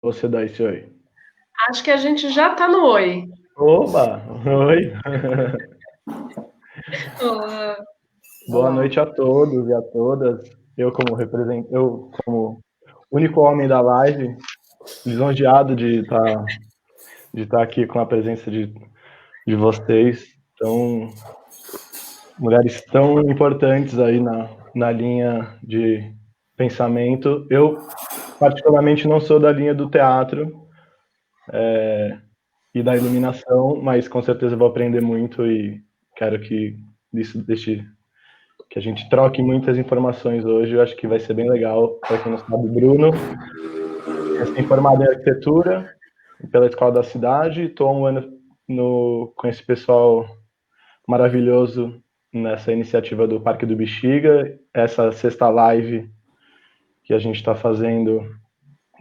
Você dá esse oi. Acho que a gente já está no oi. Oba! Oi! Olá. Boa Olá. noite a todos e a todas. Eu como único homem da live, lisonjeado de estar aqui com a presença de vocês, mulheres tão importantes aí na linha de pensamento. Eu, particularmente, não sou da linha do teatro e da iluminação, mas com certeza vou aprender muito e quero que que a gente troque muitas informações hoje. Eu acho que vai ser bem legal. Para quem não sabe, Bruno é recém-formado em arquitetura pela Escola da Cidade. Estou há um ano com esse pessoal maravilhoso nessa iniciativa do Parque do Bexiga, essa sexta live que a gente está fazendo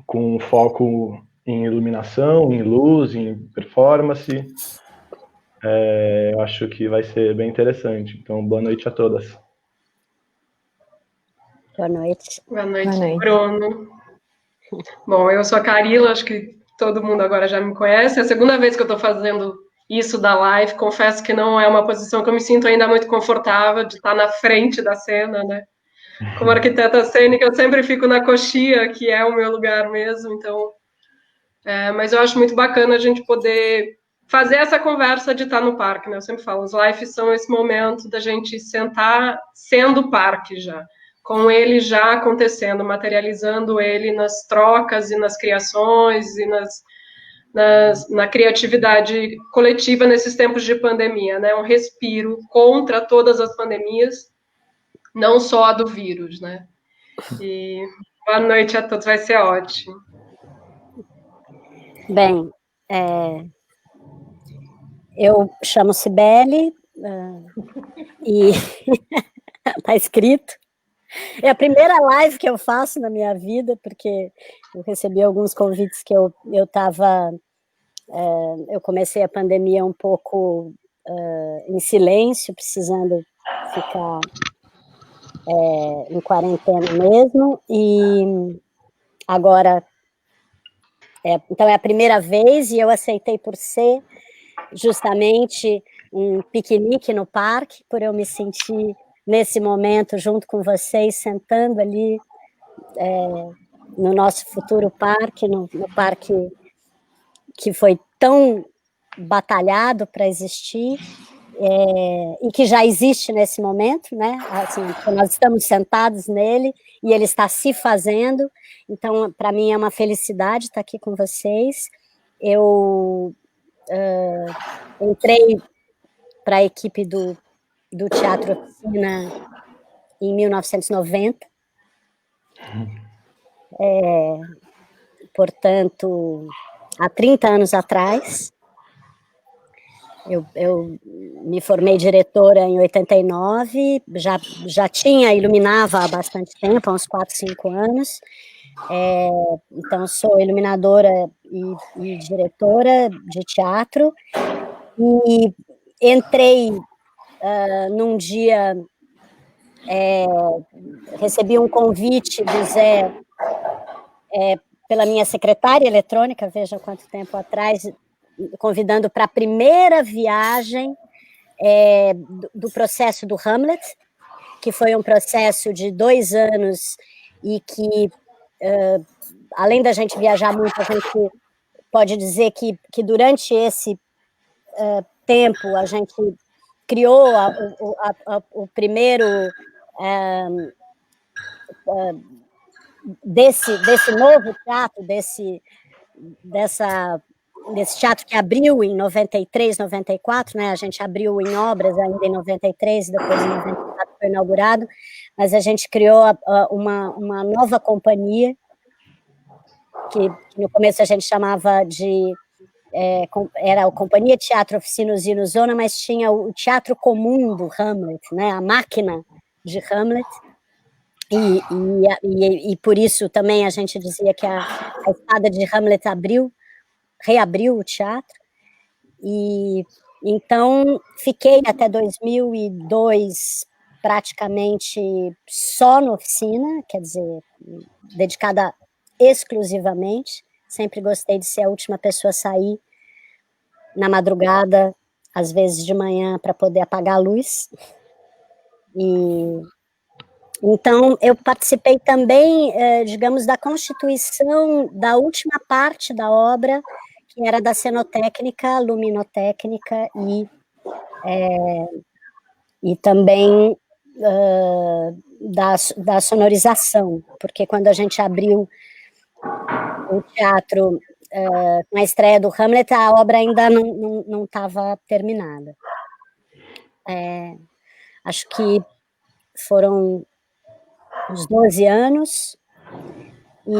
com foco em iluminação, em luz, em performance. Eu acho que vai ser bem interessante. Então, boa noite a todas. Boa noite. Boa noite, Bruno. Bom, eu sou a Carila, acho que todo mundo agora já me conhece. É a segunda vez que eu estou fazendo isso da live. Confesso que não é uma posição que eu me sinto ainda muito confortável de estar na frente da cena, né? Como arquiteta cênica, eu sempre fico na coxia, que é o meu lugar mesmo. Então, mas eu acho muito bacana a gente poder fazer essa conversa de estar no parque, né? Eu sempre falo, os lives são esse momento da gente sentar sendo o parque já, com ele já acontecendo, materializando ele nas trocas e nas criações e na criatividade coletiva nesses tempos de pandemia, né? Um respiro contra todas as pandemias, não só a do vírus, né? E boa noite a todos, vai ser ótimo. Bem, eu chamo Cibele e tá escrito. É a primeira live que eu faço na minha vida, porque eu recebi alguns convites que eu estava... eu comecei a pandemia um pouco em silêncio, precisando ficar em quarentena mesmo, e agora... então é a primeira vez e eu aceitei por ser justamente um piquenique no parque, por eu me sentir nesse momento junto com vocês, sentando ali no nosso futuro parque, no parque que foi tão batalhado para existir, e que já existe nesse momento, né? Assim, nós estamos sentados nele e ele está se fazendo, então para mim é uma felicidade estar aqui com vocês. Eu entrei para a equipe do Teatro Oficina em 1990, portanto, há 30 anos atrás. Eu me formei diretora em 89, já iluminava há bastante tempo, há uns 4, 5 anos, então sou iluminadora e diretora de teatro, e entrei num dia... recebi um convite do Zé pela minha secretária eletrônica, veja quanto tempo atrás, convidando para a primeira viagem do processo do Hamlet, que foi um processo de 2 anos e que, além da gente viajar muito, a gente pode dizer que durante esse tempo a gente criou o primeiro... desse novo teatro, desse teatro que abriu em 93, 94, né? A gente abriu em obras ainda em 93, depois em 94 foi inaugurado, mas a gente criou uma nova companhia, que no começo a gente chamava de... era a Companhia Teatro Oficina Usina Zona, mas tinha o teatro comum do Hamlet, né? A máquina de Hamlet, e por isso também a gente dizia que a espada de Hamlet reabriu o teatro, e então fiquei até 2002 praticamente só na oficina, quer dizer, dedicada exclusivamente sempre gostei de ser a última pessoa a sair na madrugada, às vezes de manhã, para poder apagar a luz. E então eu participei também, digamos, da constituição da última parte da obra, que era da cenotécnica, luminotécnica e também da sonorização, porque quando a gente abriu o teatro com a estreia do Hamlet, a obra ainda não estava terminada. Acho que foram uns 12 anos, e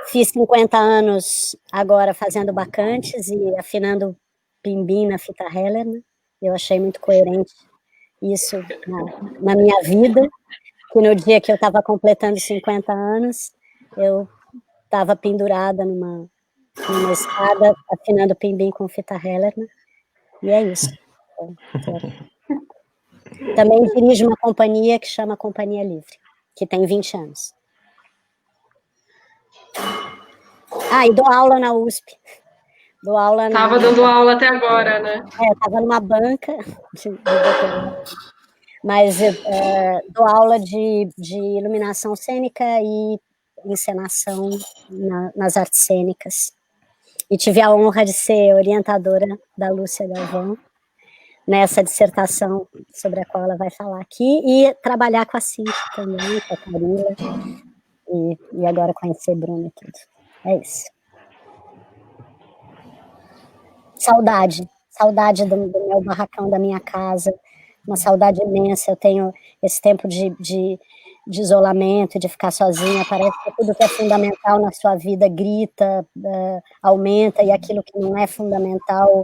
fiz 50 anos agora fazendo bacantes e afinando Pimbim na fita Heller, né? Eu achei muito coerente isso na minha vida, que no dia que eu estava completando 50 anos, eu estava pendurada numa escada, afinando Pimbim com fita Heller, né? E é isso. Também dirijo uma companhia que chama Companhia Livre, que tem 20 anos. E dou aula na USP. Dou aula Estava dando aula até agora, né? Estava numa banca de mas dou aula de iluminação cênica e encenação nas artes cênicas. E tive a honra de ser orientadora da Lúcia Galvão nessa dissertação sobre a qual ela vai falar aqui, e trabalhar com a Cíntia também, com a Carila, e agora conhecer Bruno e tudo. É isso. Saudade do meu barracão, da minha casa, uma saudade imensa. Eu tenho esse tempo de isolamento, de ficar sozinha, parece que tudo que é fundamental na sua vida grita, aumenta, e aquilo que não é fundamental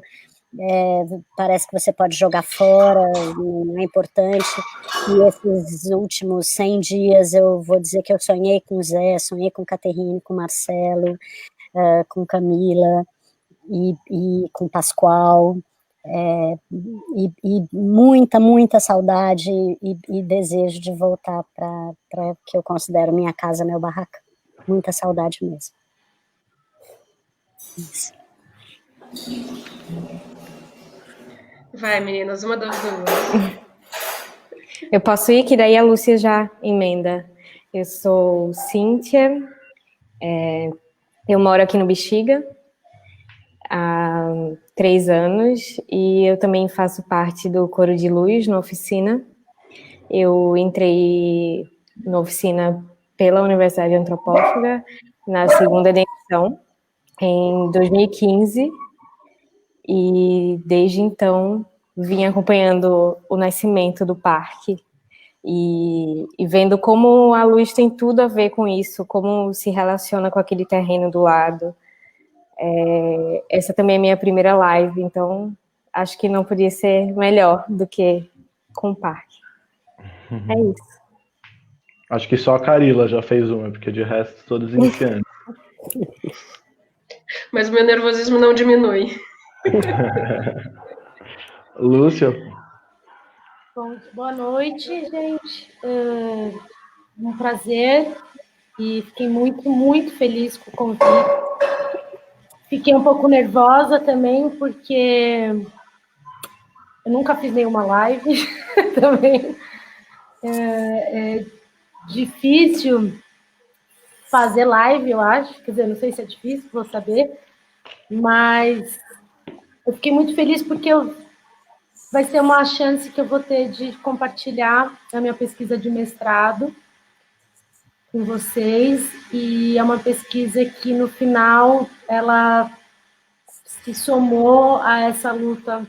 parece que você pode jogar fora, não é importante. E esses últimos 100 dias eu vou dizer que eu sonhei com o Zé, sonhei com Caterine, com Marcelo, com Camila e com Pascoal, e muita saudade e desejo de voltar para que eu considero minha casa, meu barraco. Muita saudade mesmo. Isso. Vai, meninas, uma das duas. Eu posso ir, que daí a Lúcia já emenda. Eu sou Cíntia, eu moro aqui no Bexiga há 3 anos, e eu também faço parte do Coro de Luz na Oficina. Eu entrei na Oficina pela Universidade Antropófaga, na segunda edição, em 2015, e desde então vim acompanhando o nascimento do parque e vendo como a luz tem tudo a ver com isso, como se relaciona com aquele terreno do lado. Essa também é minha primeira live, então acho que não podia ser melhor do que com o parque. É isso. Acho que só a Carila já fez uma, porque de resto todos iniciantes. Mas o meu nervosismo não diminui. Lúcia? Bom, boa noite, gente. Um prazer, e fiquei muito feliz com o convite. Fiquei um pouco nervosa também, porque eu nunca fiz nenhuma live também. É difícil fazer live, eu acho. Quer dizer, não sei se é difícil, vou saber. Mas eu fiquei muito feliz porque vai ser uma chance que eu vou ter de compartilhar a minha pesquisa de mestrado com vocês, e é uma pesquisa que, no final, ela se somou a essa luta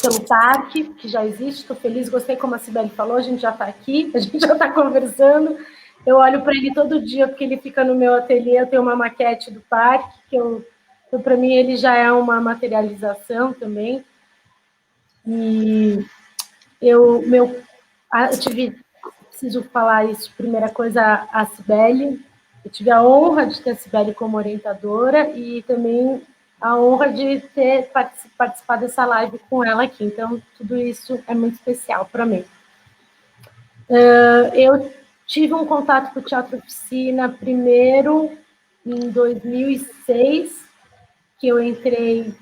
pelo parque, que já existe. Estou feliz, gostei como a Cibele falou, a gente já está aqui, a gente já está conversando. Eu olho para ele todo dia, porque ele fica no meu ateliê, eu tenho uma maquete do parque, então, para mim, ele já é uma materialização também. E eu preciso falar isso, primeira coisa, a Cibele. Eu tive a honra de ter a Cibele como orientadora e também a honra de ter participado dessa live com ela aqui. Então, tudo isso é muito especial para mim. Eu tive um contato com o Teatro Oficina primeiro em 2006, que eu entrei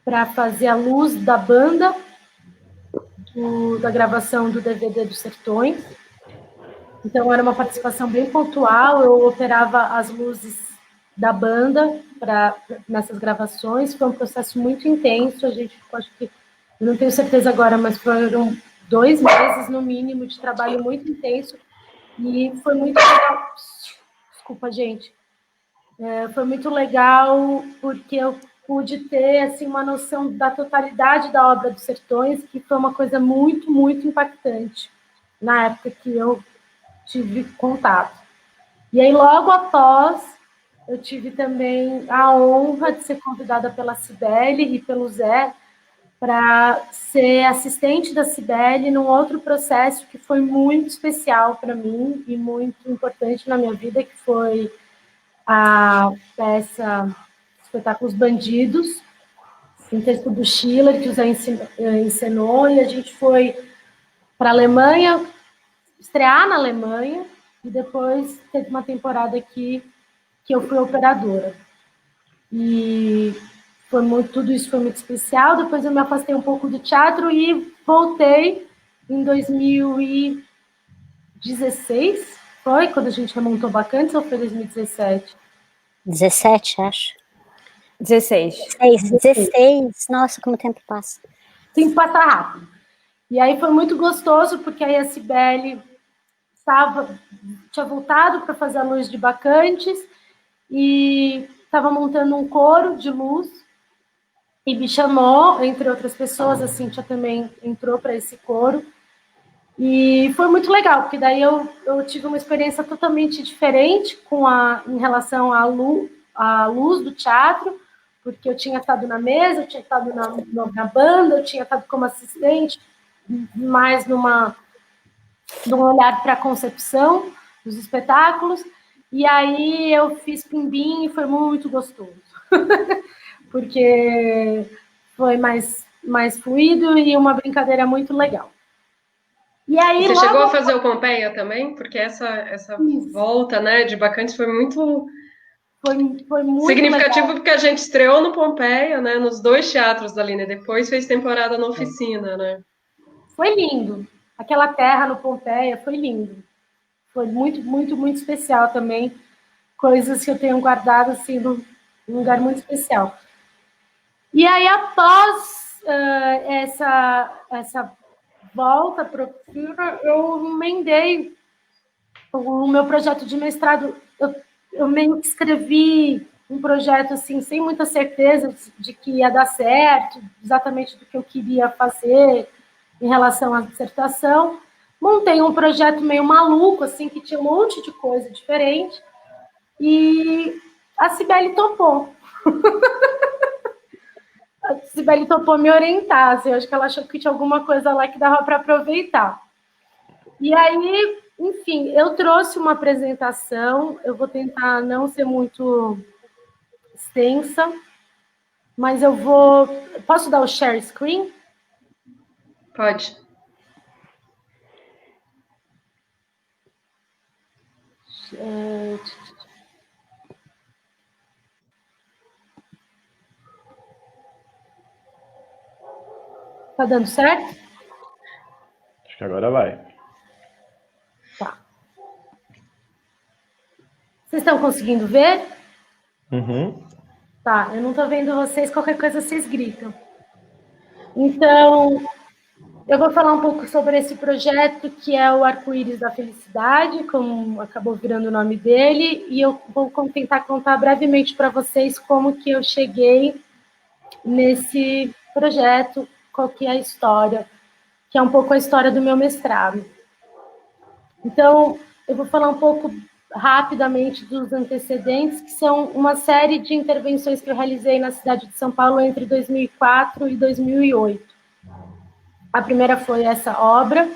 para fazer a luz da banda, da gravação do DVD dos Sertões. Então, era uma participação bem pontual, eu operava as luzes da banda nessas gravações, foi um processo muito intenso, a gente, acho que, eu não tenho certeza agora, mas foram 2 meses, no mínimo, de trabalho muito intenso, e foi muito legal. Desculpa, gente. Foi muito legal, porque eu pude ter assim, uma noção da totalidade da obra dos Sertões, que foi uma coisa muito, muito impactante na época que eu tive contato. E aí, logo após, eu tive também a honra de ser convidada pela Cibele e pelo Zé para ser assistente da Cibele num outro processo que foi muito especial para mim e muito importante na minha vida, que foi a peça Espetáculos Bandidos, um texto do Schiller, que o Zé encenou, e a gente foi para a Alemanha, estrear na Alemanha, e depois teve uma temporada aqui que eu fui operadora. E tudo isso foi muito especial. Depois eu me afastei um pouco do teatro e voltei em 2016. Foi quando a gente remontou Bacantes, ou foi 2017? 17, acho. 16. 16. Nossa, como o tempo passa. O tempo passa rápido. E aí foi muito gostoso, porque aí a Cibele tinha voltado para fazer a luz de Bacantes e estava montando um coro de luz e me chamou, entre outras pessoas, a Cíntia também entrou para esse coro. E foi muito legal, porque daí eu tive uma experiência totalmente diferente em relação à luz do teatro, porque eu tinha estado na mesa, eu tinha estado na banda, eu tinha estado como assistente, mais num olhar para a concepção dos espetáculos, e aí eu fiz Pimbim e foi muito gostoso, porque foi mais fluido e uma brincadeira muito legal. E aí, você chegou a fazer o Pompeia também? Porque essa volta, né, de Bacantes foi muito significativo, legal. Porque a gente estreou no Pompeia, né, nos 2 teatros da Aline, depois fez temporada na Oficina, né? Foi lindo. Aquela terra no Pompeia foi lindo. Foi muito, muito, muito especial também. Coisas que eu tenho guardado assim, num lugar muito especial. E aí, após essa volta para o Führer, eu emendei o meu projeto de mestrado. Eu meio que escrevi um projeto assim, sem muita certeza de que ia dar certo, exatamente do que eu queria fazer em relação à dissertação. Montei um projeto meio maluco, assim, que tinha um monte de coisa diferente, e a Cibele topou. A Cibele topou me orientar, assim, eu acho que ela achou que tinha alguma coisa lá que dava para aproveitar. E aí, enfim, eu trouxe uma apresentação, eu vou tentar não ser muito extensa, mas eu vou... Posso dar o share screen? Pode. Tá dando certo? Acho que agora vai. Tá. Vocês estão conseguindo ver? Uhum. Tá, eu não tô vendo vocês, qualquer coisa vocês gritam. Então, eu vou falar um pouco sobre esse projeto, que é o Arco-Íris da Felicidade, como acabou virando o nome dele, e eu vou tentar contar brevemente para vocês como que eu cheguei nesse projeto, qual que é a história, que é um pouco a história do meu mestrado. Então, eu vou falar um pouco rapidamente dos antecedentes, que são uma série de intervenções que eu realizei na cidade de São Paulo entre 2004 e 2008. A primeira foi essa obra,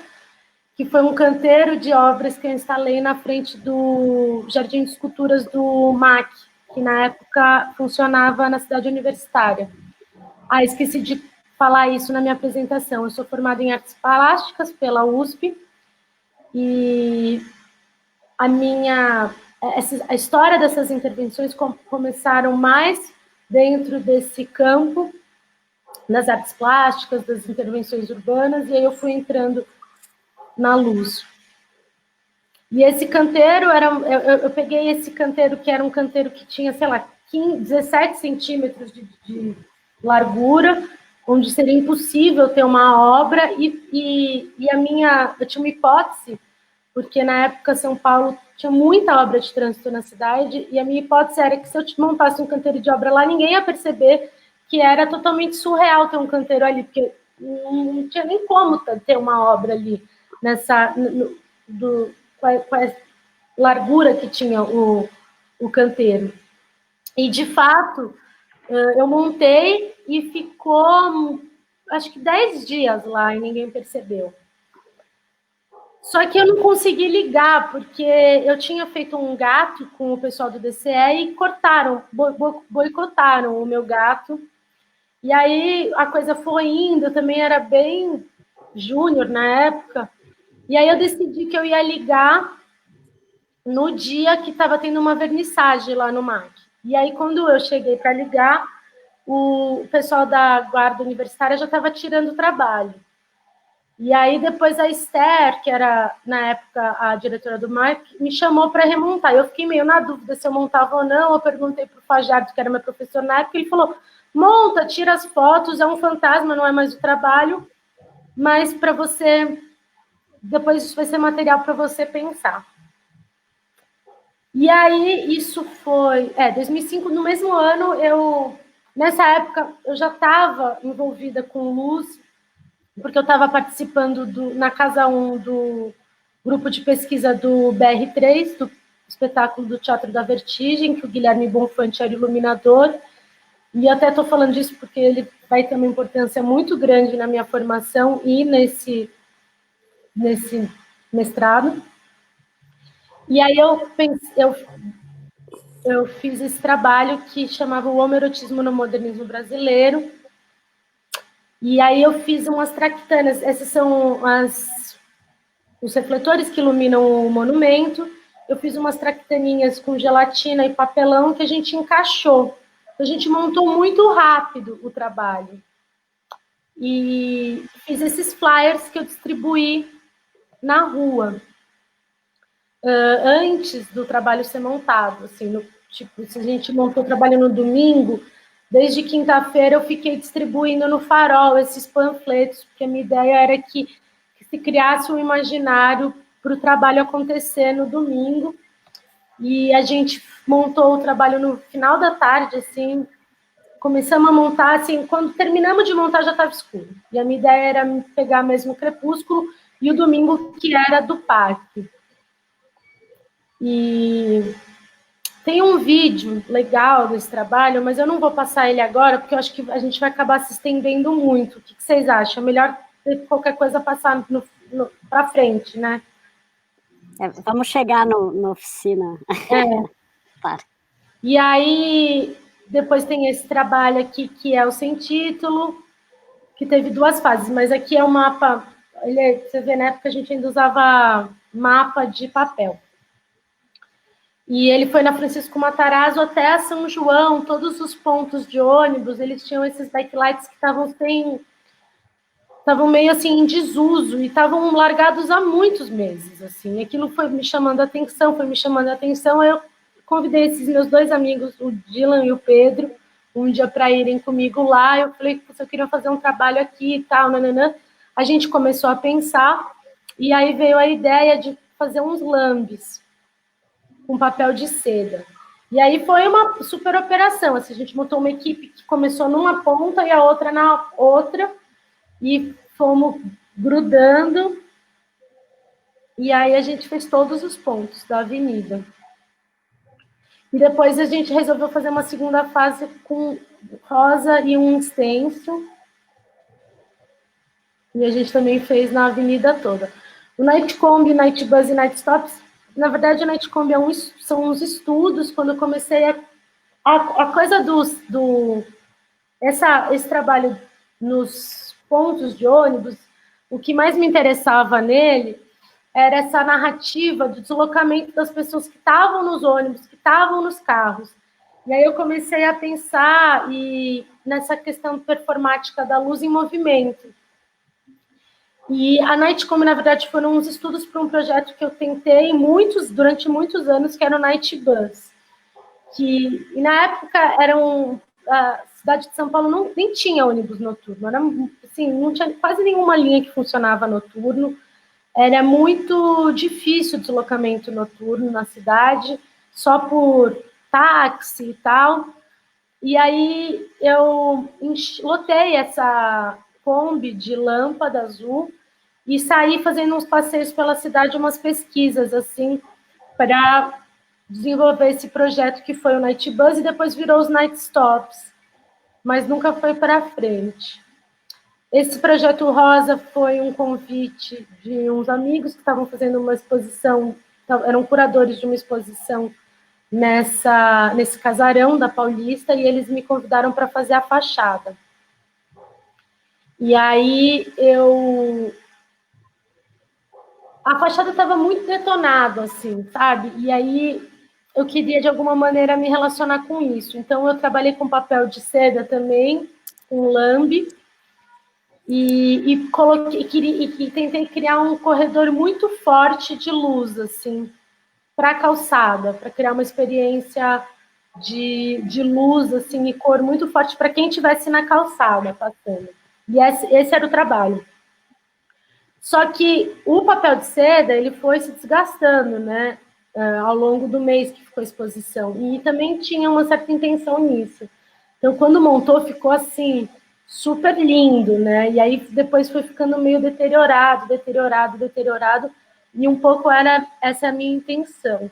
que foi um canteiro de obras que eu instalei na frente do Jardim de Esculturas do MAC, que na época funcionava na cidade universitária. Ah, esqueci de falar isso na minha apresentação. Eu sou formada em artes plásticas pela USP, e a minha a história dessas intervenções começaram mais dentro desse campo, das artes plásticas, das intervenções urbanas, e aí eu fui entrando na luz. E esse canteiro, eu peguei esse canteiro, que era um canteiro que tinha, sei lá, 17 centímetros de largura, onde seria impossível ter uma obra, e eu tinha uma hipótese, porque na época São Paulo tinha muita obra de trânsito na cidade, e a minha hipótese era que se eu montasse um canteiro de obra lá, ninguém ia perceber que era totalmente surreal ter um canteiro ali, porque não tinha nem como ter uma obra ali, com a largura que tinha o canteiro. E, de fato, eu montei e ficou, acho que 10 dias lá, e ninguém percebeu. Só que eu não consegui ligar, porque eu tinha feito um gato com o pessoal do DCE e boicotaram o meu gato. E aí a coisa foi indo, eu também era bem júnior na época. E aí eu decidi que eu ia ligar no dia que estava tendo uma vernissagem lá no MAC. E aí, quando eu cheguei para ligar, o pessoal da guarda universitária já estava tirando o trabalho. E aí, depois a Esther, que era, na época, a diretora do MAC, me chamou para remontar. Eu fiquei meio na dúvida se eu montava ou não. Eu perguntei para o Fajardo, que era meu professor na época, ele falou, monta, tira as fotos, é um fantasma, não é mais o trabalho, mas para você... Depois isso vai ser material para você pensar. E aí, isso foi... 2005, no mesmo ano, nessa época, eu já estava envolvida com luz, porque eu estava participando na Casa 1 do grupo de pesquisa do BR3, do espetáculo do Teatro da Vertigem, que o Guilherme Bonfante era iluminador, e até estou falando disso porque ele vai ter uma importância muito grande na minha formação e nesse mestrado. E aí eu fiz esse trabalho que chamava O Homoerotismo no Modernismo Brasileiro. E aí eu fiz umas traquitanas. Esses são os refletores que iluminam o monumento. Eu fiz umas traquitaninhas com gelatina e papelão que a gente encaixou. A gente montou muito rápido o trabalho. E fiz esses flyers que eu distribuí na rua. Antes do trabalho ser montado, assim, se a gente montou o trabalho no domingo, desde quinta-feira eu fiquei distribuindo no Farol esses panfletos, porque a minha ideia era que se criasse um imaginário para o trabalho acontecer no domingo, e a gente montou o trabalho no final da tarde, assim, começamos a montar, assim, quando terminamos de montar já estava escuro, e a minha ideia era pegar mesmo o crepúsculo e o domingo que era do parque. E tem um vídeo legal desse trabalho, mas eu não vou passar ele agora, porque eu acho que a gente vai acabar se estendendo muito. O que vocês acham? É melhor qualquer coisa passar para frente, né? Vamos chegar na oficina. Tá. E aí, depois tem esse trabalho aqui, que é o sem título, que teve 2 fases, mas aqui é o mapa... você vê, na época a gente ainda usava mapa de papel. E ele foi na Francisco Matarazzo até São João, todos os pontos de ônibus, eles tinham esses backlights que estavam meio assim em desuso e estavam largados há muitos meses, assim. Aquilo foi me chamando a atenção, eu convidei esses meus 2 amigos, o Dylan e o Pedro, um dia para irem comigo lá. Eu falei que eu queria fazer um trabalho aqui e tal, nananã. A gente começou a pensar e aí veio a ideia de fazer uns lambes com papel de seda. E aí foi uma super operação. Assim, a gente montou uma equipe que começou numa ponta e a outra na outra, e fomos grudando, e aí a gente fez todos os pontos da avenida. E depois a gente resolveu fazer uma segunda fase com rosa e um extenso, e a gente também fez na avenida toda. O Nightcomb, Night Bus e Night Stops, na verdade, o Nightcomb são uns estudos. Quando eu comecei a coisa esse trabalho nos pontos de ônibus, o que mais me interessava nele era essa narrativa do deslocamento das pessoas que estavam nos ônibus, que estavam nos carros. E aí eu comecei a pensar nessa questão performática da luz em movimento. E a Nightcom, na verdade, foram uns estudos para um projeto que eu tentei durante muitos anos, que era o Night Bus. E na época a cidade de São Paulo nem tinha ônibus noturno, era, assim, não tinha quase nenhuma linha que funcionava noturno, era muito difícil o deslocamento noturno na cidade, só por táxi e tal. E aí eu lotei essa Kombi de lâmpada azul e saí fazendo uns passeios pela cidade, umas pesquisas, assim, para desenvolver esse projeto que foi o Night Bus e depois virou os Night Stops, mas nunca foi para frente. Esse projeto Rosa foi um convite de uns amigos que estavam fazendo uma exposição, eram curadores de uma exposição nesse casarão da Paulista, e eles me convidaram para fazer a fachada. E aí a fachada estava muito detonada, assim, sabe? E aí eu queria, de alguma maneira, me relacionar com isso. Então, eu trabalhei com papel de seda também, com lambe, e tentei criar um corredor muito forte de luz, assim, para a calçada, para criar uma experiência de luz, assim, e cor muito forte para quem estivesse na calçada passando. E esse era o trabalho. Só que o papel de seda, ele foi se desgastando, né, ao longo do mês que ficou a exposição. E também tinha uma certa intenção nisso. Então, quando montou, ficou assim, super lindo, né? E aí depois foi ficando meio deteriorado, e um pouco essa a minha intenção.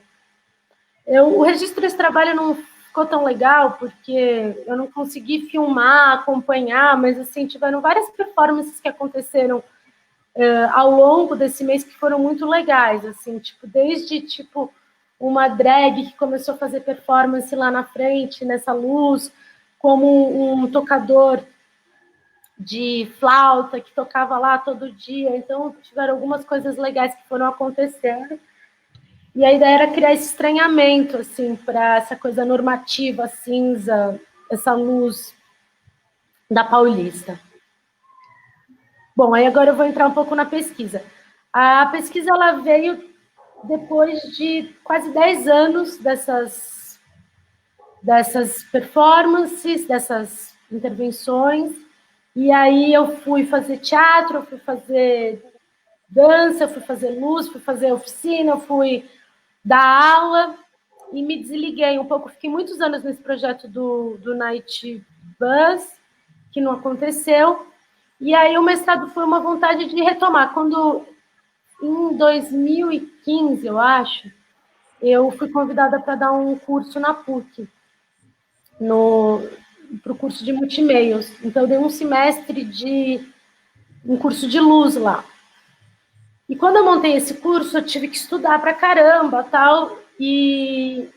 O registro desse trabalho não ficou tão legal, porque eu não consegui filmar, acompanhar, mas assim, tiveram várias performances que aconteceram ao longo desse mês que foram muito legais, assim, tipo, desde tipo uma drag que começou a fazer performance lá na frente, nessa luz, como um tocador de flauta que tocava lá todo dia. Então, tiveram algumas coisas legais que foram acontecendo. E a ideia era criar esse estranhamento, assim, para essa coisa normativa, cinza, essa luz da Paulista. Bom, aí agora eu vou entrar um pouco na pesquisa. A pesquisa, ela veio depois de quase 10 anos dessas performances, dessas intervenções, e aí eu fui fazer teatro, eu fui fazer dança, eu fui fazer luz, fui fazer oficina, eu fui dar aula, e me desliguei um pouco. Fiquei muitos anos nesse projeto do Night Bus, que não aconteceu, e aí o mestrado foi uma vontade de retomar. Quando, em 2015, eu eu fui convidada para dar um curso na PUC, para o curso de multimeios. Então, eu dei um semestre de um curso de luz lá. E quando eu montei esse curso, eu tive que estudar pra caramba, tal, e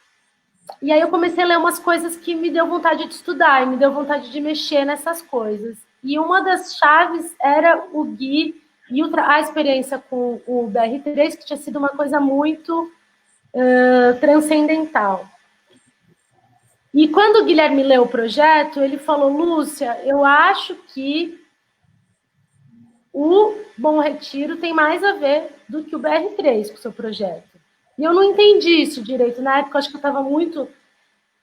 aí eu comecei a ler umas coisas que me deu vontade de estudar, e me deu vontade de mexer nessas coisas. E uma das chaves era o Gui e a experiência com o BR3, que tinha sido uma coisa muito transcendental. E quando o Guilherme leu o projeto, ele falou: Lúcia, eu acho que o Bom Retiro tem mais a ver do que o BR3 com o seu projeto. E eu não entendi isso direito. Na época, eu acho que eu estava muito...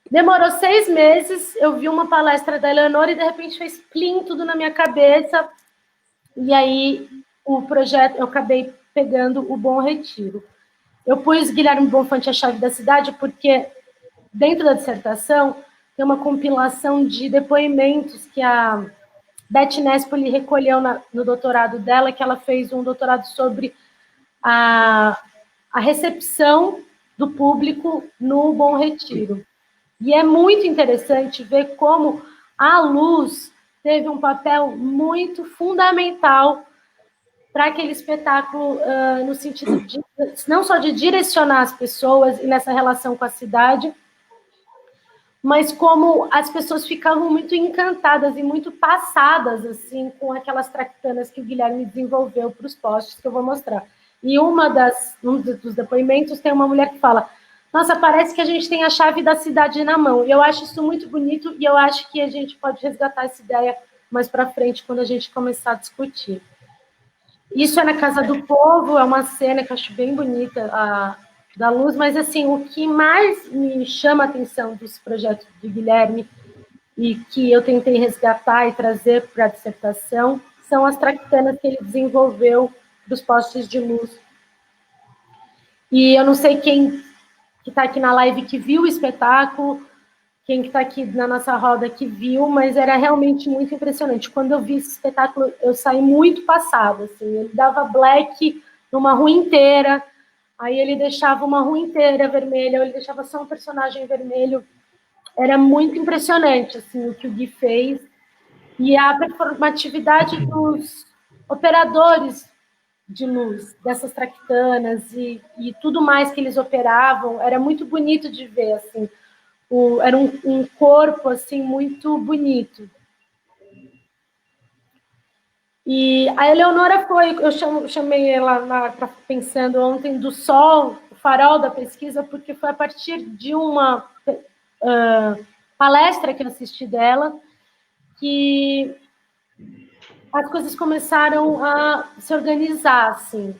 Demorou 6 meses, eu vi uma palestra da Eleanor e, de repente, fez plim tudo na minha cabeça. E aí, o projeto, eu acabei pegando o Bom Retiro. Eu pus Guilherme Bonfante a chave da cidade porque, dentro da dissertação, tem uma compilação de depoimentos que a Beth Nespoli recolheu no doutorado dela, que ela fez um doutorado sobre a recepção do público no Bom Retiro. E é muito interessante ver como a luz teve um papel muito fundamental para aquele espetáculo, no sentido de não só de direcionar as pessoas e nessa relação com a cidade, mas como as pessoas ficavam muito encantadas e muito passadas, assim, com aquelas traquitanas que o Guilherme desenvolveu para os postes, que eu vou mostrar. E um dos depoimentos tem uma mulher que fala: nossa, parece que a gente tem a chave da cidade na mão. E eu acho isso muito bonito e eu acho que a gente pode resgatar essa ideia mais para frente quando a gente começar a discutir. Isso é na Casa do Povo, é uma cena que eu acho bem bonita, da luz, mas assim, o que mais me chama a atenção dos projetos do Guilherme e que eu tentei resgatar e trazer para a dissertação são as traquitanas que ele desenvolveu dos postes de luz. E eu não sei quem que está aqui na live que viu o espetáculo, quem que está aqui na nossa roda que viu, mas era realmente muito impressionante. Quando eu vi esse espetáculo, eu saí muito passada, assim, ele dava black numa rua inteira, aí ele deixava uma rua inteira vermelha, ou ele deixava só um personagem vermelho. Era muito impressionante, assim, o que o Gui fez. E a performatividade dos operadores de luz, dessas traquitanas e tudo mais que eles operavam, era muito bonito de ver, assim. Era um corpo, assim, muito bonito. E a Eleonora eu chamei ela pensando ontem do sol, o farol da pesquisa, porque foi a partir de uma palestra que eu assisti dela que as coisas começaram a se organizar, assim,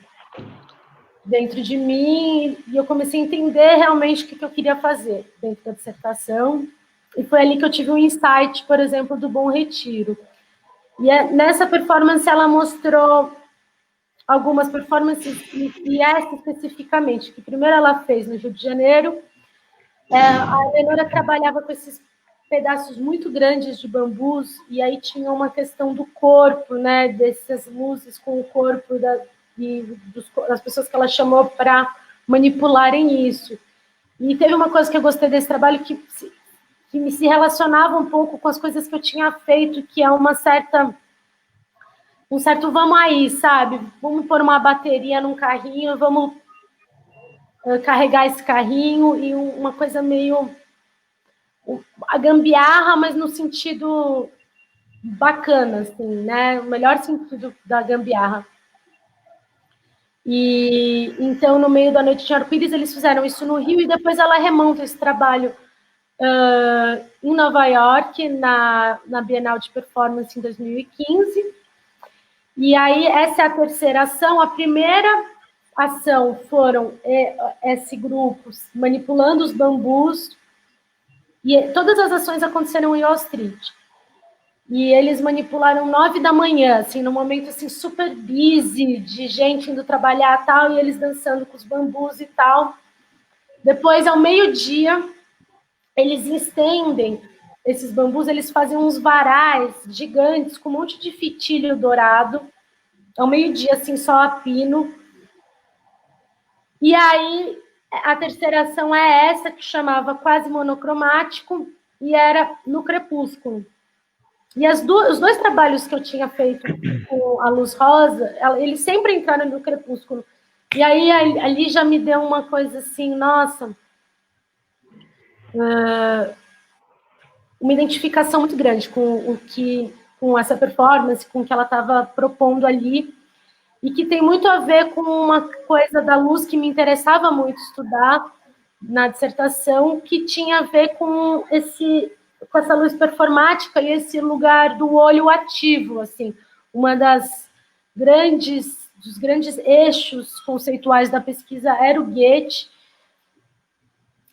dentro de mim, e eu comecei a entender realmente o que eu queria fazer dentro da dissertação, e foi ali que eu tive um insight, por exemplo, do Bom Retiro. E nessa performance ela mostrou algumas performances, e essa especificamente, que primeiro ela fez no Rio de Janeiro. A Eleonora trabalhava com esses pedaços muito grandes de bambus, e aí tinha uma questão do corpo, né, dessas luzes com o corpo das pessoas que ela chamou para manipularem isso. E teve uma coisa que eu gostei desse trabalho que se relacionava um pouco com as coisas que eu tinha feito, que é um certo vamos aí, sabe? Vamos pôr uma bateria num carrinho, vamos carregar esse carrinho, e uma coisa meio a gambiarra, mas no sentido bacana, assim, né? O melhor sentido da gambiarra. E então, no meio da Noite de Arco-Íris, eles fizeram isso no Rio, e depois ela remonta esse trabalho em Nova York, na Bienal de Performance em 2015. E aí, essa é a terceira ação. A primeira ação foram esse grupo manipulando os bambus, e todas as ações aconteceram em Wall Street. E eles manipularam 9 da manhã, assim, num momento assim, super busy, de gente indo trabalhar e tal, e eles dançando com os bambus e tal. Depois, ao meio-dia, eles estendem esses bambus, eles fazem uns varais gigantes com um monte de fitilho dourado. Ao meio-dia, assim, só a pino. E aí, a terceira ação é essa, que chamava Quase Monocromático, e era no crepúsculo. E os dois trabalhos que eu tinha feito com a luz rosa, eles sempre entraram no crepúsculo. E aí, ali já me deu uma coisa assim, nossa, uma identificação muito grande com essa performance, com o que ela estava propondo ali, e que tem muito a ver com uma coisa da luz que me interessava muito estudar na dissertação, que tinha a ver com essa luz performática e esse lugar do olho ativo, assim, uma dos grandes eixos conceituais da pesquisa era o Goethe.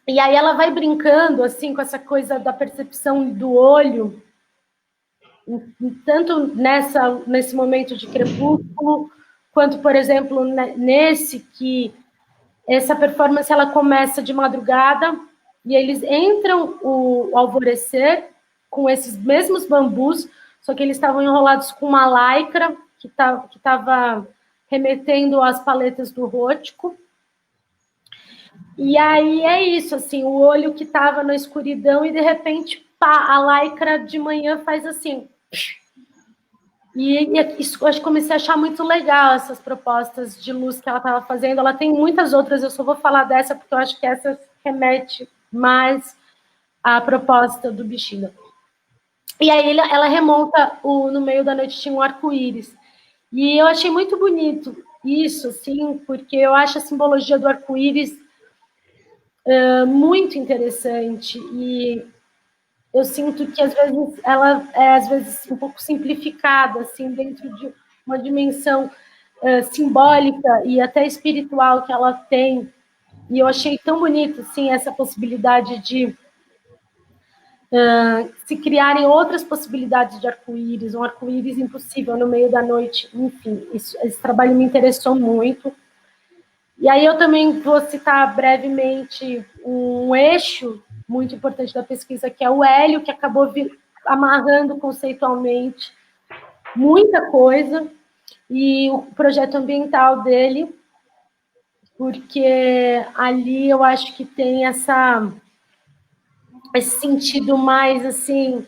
E aí ela vai brincando assim com essa coisa da percepção do olho, tanto nesse momento de crepúsculo, quanto, por exemplo, nesse que essa performance ela começa de madrugada, e eles entram o alvorecer com esses mesmos bambus, só que eles estavam enrolados com uma lycra que estava remetendo às paletas do Rótico. E aí é isso, assim, o olho que estava na escuridão, e de repente, pá, a lycra de manhã faz assim. E isso, eu acho que comecei a achar muito legal essas propostas de luz que ela estava fazendo. Ela tem muitas outras, eu só vou falar dessa porque eu acho que essa remete mais à proposta do Bexiga. E aí ela remonta no meio da noite tinha um arco-íris. E eu achei muito bonito. isso, assim, porque eu acho a simbologia do arco-íris muito interessante, e eu sinto que, às vezes, ela é, às vezes, um pouco simplificada, assim, dentro de uma dimensão simbólica e até espiritual que ela tem, e eu achei tão bonito, assim, essa possibilidade de se criarem outras possibilidades de arco-íris, um arco-íris impossível no meio da noite, enfim, esse trabalho me interessou muito. E aí eu também vou citar brevemente um eixo muito importante da pesquisa, que é o hélio, que acabou amarrando conceitualmente muita coisa, e o projeto ambiental dele, porque ali eu acho que tem esse sentido mais, assim,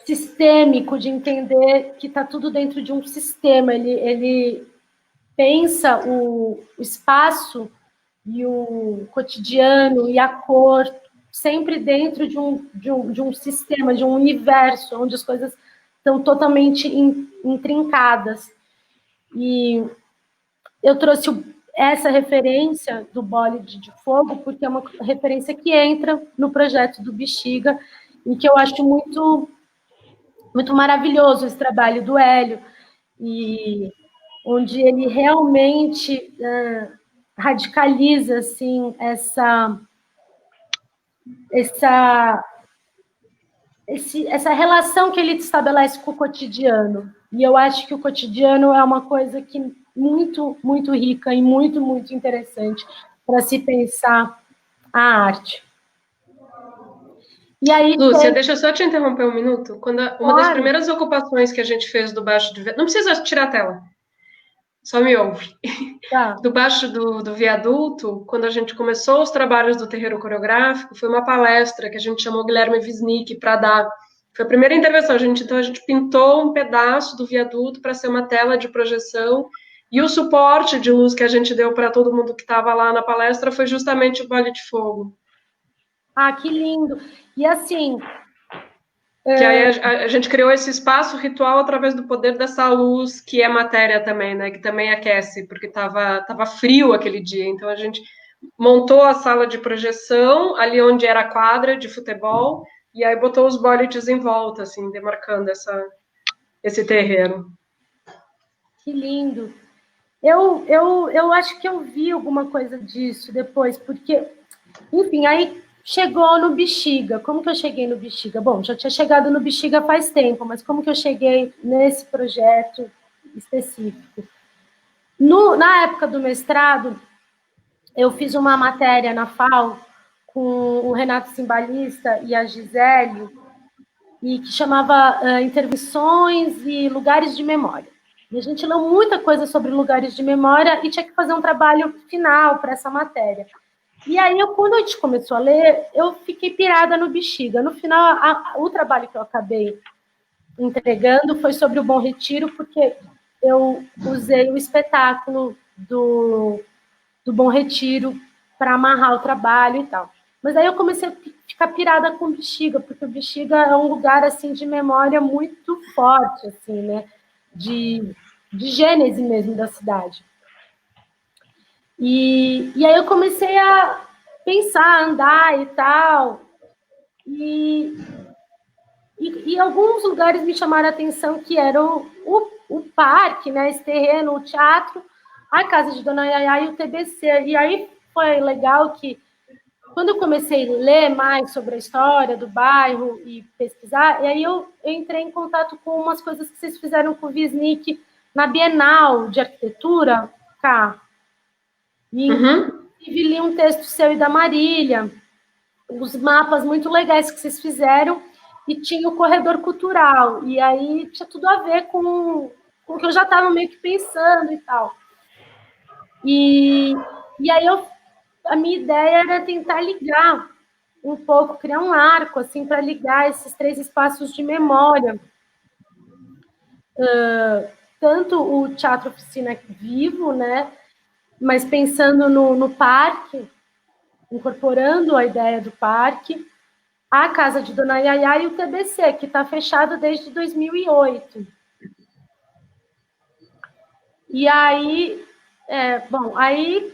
sistêmico, de entender que está tudo dentro de um sistema. Ele pensa o espaço e o cotidiano e a cor sempre dentro de um sistema, de um universo, onde as coisas estão totalmente intrincadas. E eu trouxe essa referência do Bólido de Fogo, porque é uma referência que entra no projeto do Bexiga, e que eu acho muito, muito maravilhoso esse trabalho do Hélio, e onde ele realmente radicaliza, assim, essa relação que ele estabelece com o cotidiano. E eu acho que o cotidiano é uma coisa que muito, muito rica e muito, muito interessante para se pensar a arte. E aí, Lúcia, deixa eu só te interromper um minuto. Uma das claro, primeiras ocupações que a gente fez do baixo do... Não precisa tirar a tela, só me ouve. tá. Do baixo do viaduto, quando a gente começou os trabalhos do terreiro coreográfico, foi uma palestra que a gente chamou Guilherme Wisnik para dar. Foi a primeira intervenção. Então, a gente pintou um pedaço do viaduto para ser uma tela de projeção, e o suporte de luz que a gente deu para todo mundo que estava lá na palestra foi justamente o Bola de Fogo. Ah, que lindo. E assim... Que aí a gente criou esse espaço ritual através do poder dessa luz, que é matéria também, né? Que também aquece, porque tava frio aquele dia. Então a gente montou a sala de projeção ali onde era a quadra de futebol, e aí botou os bolides em volta, assim, demarcando esse terreno. Que lindo. Eu acho que eu vi alguma coisa disso depois, porque, enfim, aí chegou no Bexiga. Como que eu cheguei no Bexiga? Bom, já tinha chegado no Bexiga faz tempo, mas como que eu cheguei nesse projeto específico? Na época do mestrado, eu fiz uma matéria na FAO com o Renato Cimbalista e a Gisele, e que chamava Intervenções e Lugares de Memória. E a gente leu muita coisa sobre lugares de memória e tinha que fazer um trabalho final para essa matéria. E aí, quando a gente começou a ler, eu fiquei pirada no Bexiga. No final, o trabalho que eu acabei entregando foi sobre o Bom Retiro, porque eu usei o espetáculo do Bom Retiro para amarrar o trabalho e tal. Mas aí eu comecei a ficar pirada com o Bexiga, porque o Bexiga é um lugar, assim, de memória muito forte, assim, né? De gênese mesmo da cidade. E aí eu comecei a pensar, andar e tal, e alguns lugares me chamaram a atenção, que era o parque, né, esse terreno, o teatro, a casa de Dona Yaya e o TBC. E aí foi legal que, quando eu comecei a ler mais sobre a história do bairro e pesquisar, e aí eu entrei em contato com umas coisas que vocês fizeram com o Wisnik na Bienal de Arquitetura, cá. E inclusive li um texto seu e da Marília, os mapas muito legais que vocês fizeram, e tinha o corredor cultural, e aí tinha tudo a ver com o que eu já estava meio que pensando e tal. E aí a minha ideia era tentar ligar um pouco, criar um arco, assim, para ligar esses 3 espaços de memória. Tanto o Teatro Oficina Vivo, né, mas pensando no parque, incorporando a ideia do parque, a casa de Dona Yaya e o TBC, que está fechado desde 2008. E aí, aí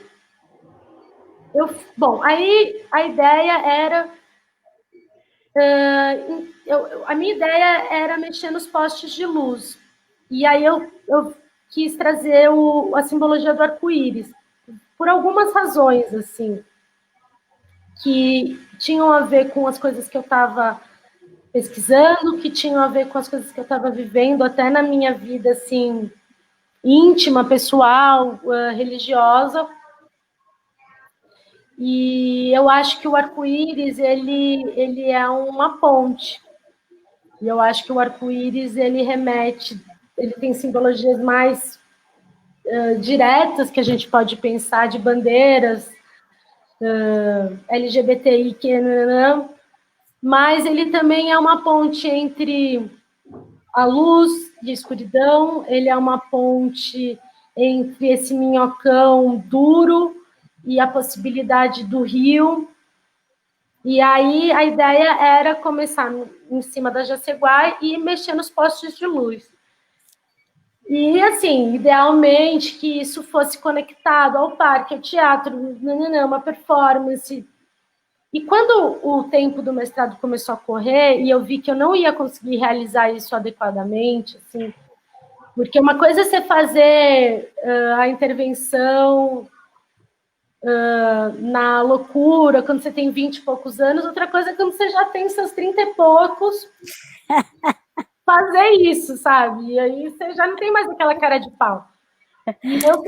a ideia era, a minha ideia era mexer nos postes de luz. E aí eu quis trazer a simbologia do arco-íris, por algumas razões, assim, que tinham a ver com as coisas que eu estava pesquisando, que tinham a ver com as coisas que eu estava vivendo, até na minha vida, assim, íntima, pessoal, religiosa. E eu acho que o arco-íris, ele é uma ponte. E eu acho que o arco-íris, ele tem simbologias mais diretas que a gente pode pensar, de bandeiras, LGBTI, mas ele também é uma ponte entre a luz e a escuridão, ele é uma ponte entre esse minhocão duro e a possibilidade do rio. E aí a ideia era começar em cima da Jaceguai e mexer nos postes de luz. E, assim, idealmente que isso fosse conectado ao parque, ao teatro, uma performance. E quando o tempo do mestrado começou a correr e eu vi que eu não ia conseguir realizar isso adequadamente, assim, porque uma coisa é você fazer a intervenção na loucura, quando você tem 20 e poucos anos, outra coisa é quando você já tem seus 30 e poucos, fazer isso, sabe? E aí você já não tem mais aquela cara de pau. E eu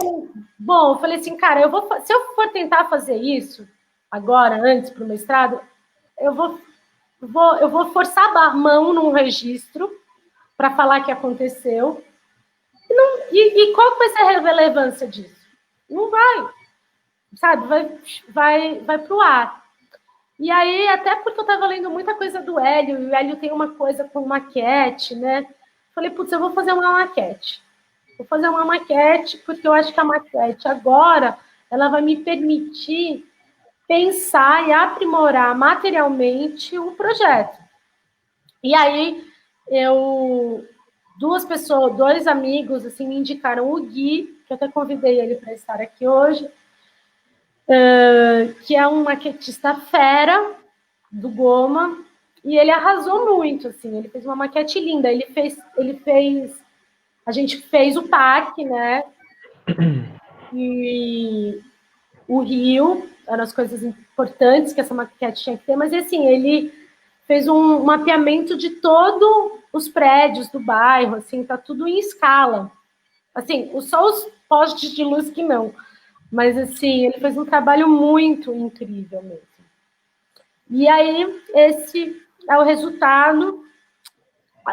falei assim, cara, se eu for tentar fazer isso agora, antes para o mestrado, eu vou forçar a mão num registro para falar que aconteceu. E qual vai ser a relevância disso? Não vai, sabe? Vai para o ar. E aí, até porque eu estava lendo muita coisa do Hélio, e o Hélio tem uma coisa com maquete, né? Falei, putz, eu vou fazer uma maquete. Vou fazer uma maquete, porque eu acho que a maquete agora, ela vai me permitir pensar e aprimorar materialmente o projeto. E aí, dois amigos, assim, me indicaram o Gui, que eu até convidei ele para estar aqui hoje, que é um maquetista fera do Goma, e ele arrasou muito, assim, ele fez uma maquete linda, a gente fez o parque, né, e o rio, eram as coisas importantes que essa maquete tinha que ter, mas, assim, ele fez um mapeamento de todos os prédios do bairro, assim, tá tudo em escala. Assim, só os postes de luz que não. Mas, assim, ele fez um trabalho muito incrível mesmo. E aí, esse é o resultado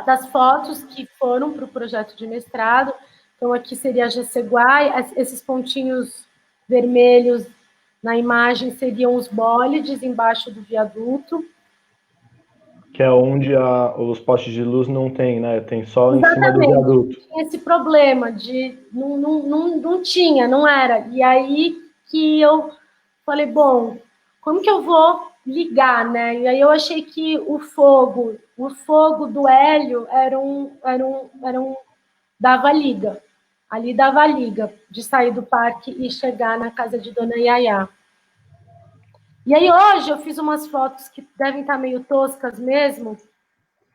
das fotos que foram para o projeto de mestrado. Então, aqui seria a Jaceguai, esses pontinhos vermelhos na imagem seriam os bólides embaixo do viaduto. Que é onde os postes de luz não tem, né? Tem só em cima do viaduto. Tinha esse problema de não tinha, não era. E aí que eu falei, bom, como que eu vou ligar, né? E aí eu achei que o fogo do Hélio dava liga. Ali dava liga de sair do parque e chegar na casa de Dona Yaya. E aí hoje eu fiz umas fotos que devem estar meio toscas mesmo.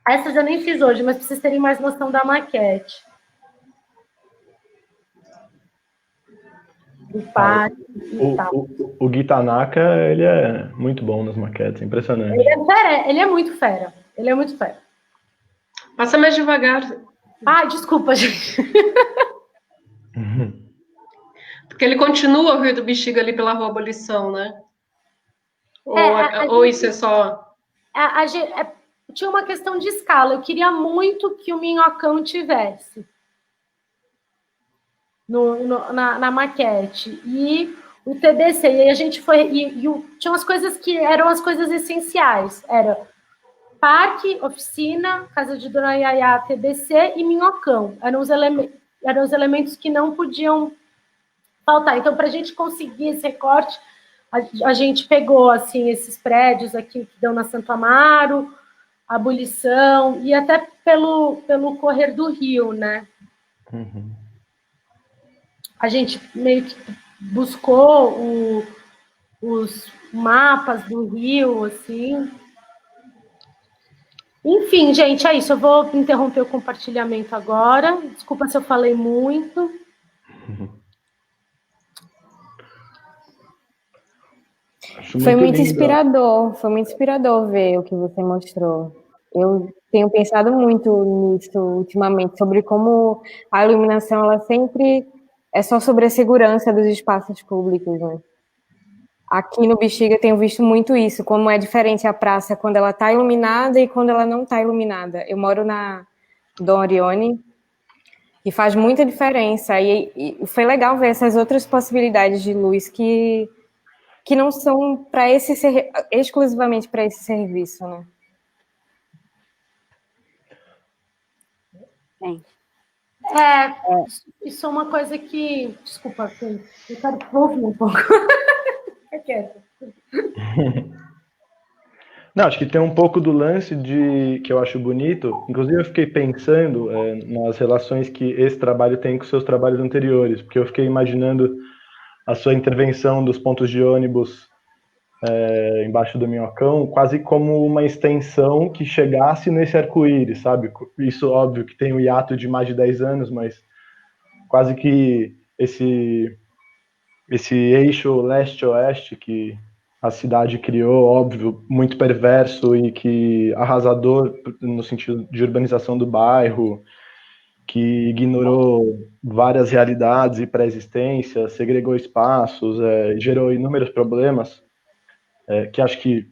Essas eu nem fiz hoje, mas para vocês terem mais noção da maquete. Do parque e tal. O Gui Tanaka, ele é muito bom nas maquetes, impressionante. Ele é muito fera. Ele é muito fera. Passa mais devagar. Ai, desculpa, gente. Porque ele continua o Rio do Bexiga ali pela Rua Abolição, né? Ou isso é só... Tinha uma questão de escala. Eu queria muito que o Minhocão tivesse na maquete. E o TBC. E aí a gente foi... tinha umas coisas que eram as coisas essenciais. Era parque, oficina, casa de Dona Yaya, TBC e Minhocão. Eram os elementos que não podiam faltar. Então, para a gente conseguir esse recorte, a gente pegou assim esses prédios aqui que dão na Santo Amaro, a Abolição, e até pelo correr do rio, né? Uhum. a gente meio que buscou os mapas do rio, assim. Enfim, gente, é isso. Eu vou interromper o compartilhamento agora. Desculpa se eu falei muito. Foi muito lindo. inspirador, ver o que você mostrou. Eu tenho pensado muito nisso ultimamente, sobre como a iluminação, ela sempre é só sobre a segurança dos espaços públicos, né? Aqui no Bexiga tenho visto muito isso, como é diferente a praça quando ela está iluminada e quando ela não está iluminada. Eu moro na Dom Orione e faz muita diferença. E foi legal ver essas outras possibilidades de luz que não são para exclusivamente para esse serviço, né? Bem. Isso é uma coisa que... Desculpa, eu quero ouvir um pouco. É quieto. Não, acho que tem um pouco do lance que eu acho bonito. Inclusive, eu fiquei pensando nas relações que esse trabalho tem com seus trabalhos anteriores, porque eu fiquei imaginando a sua intervenção dos pontos de ônibus embaixo do Minhocão quase como uma extensão que chegasse nesse arco-íris, sabe? Isso, óbvio, que tem um hiato de mais de 10 anos, mas quase que esse eixo leste-oeste que a cidade criou, óbvio, muito perverso e que arrasador no sentido de urbanização do bairro, que ignorou várias realidades e pré-existências, segregou espaços, gerou inúmeros problemas, que acho que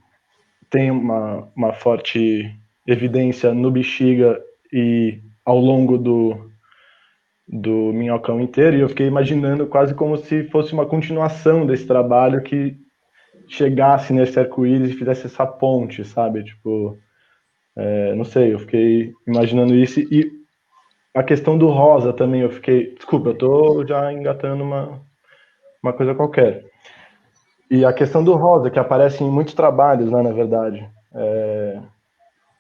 tem uma forte evidência no Bexiga e ao longo do Minhocão inteiro, e eu fiquei imaginando quase como se fosse uma continuação desse trabalho que chegasse nesse arco-íris e fizesse essa ponte, sabe? Tipo, não sei, eu fiquei imaginando isso. E a questão do rosa também, eu fiquei... Desculpa, eu tô já engatando uma coisa qualquer. E a questão do rosa, que aparece em muitos trabalhos, né, na verdade.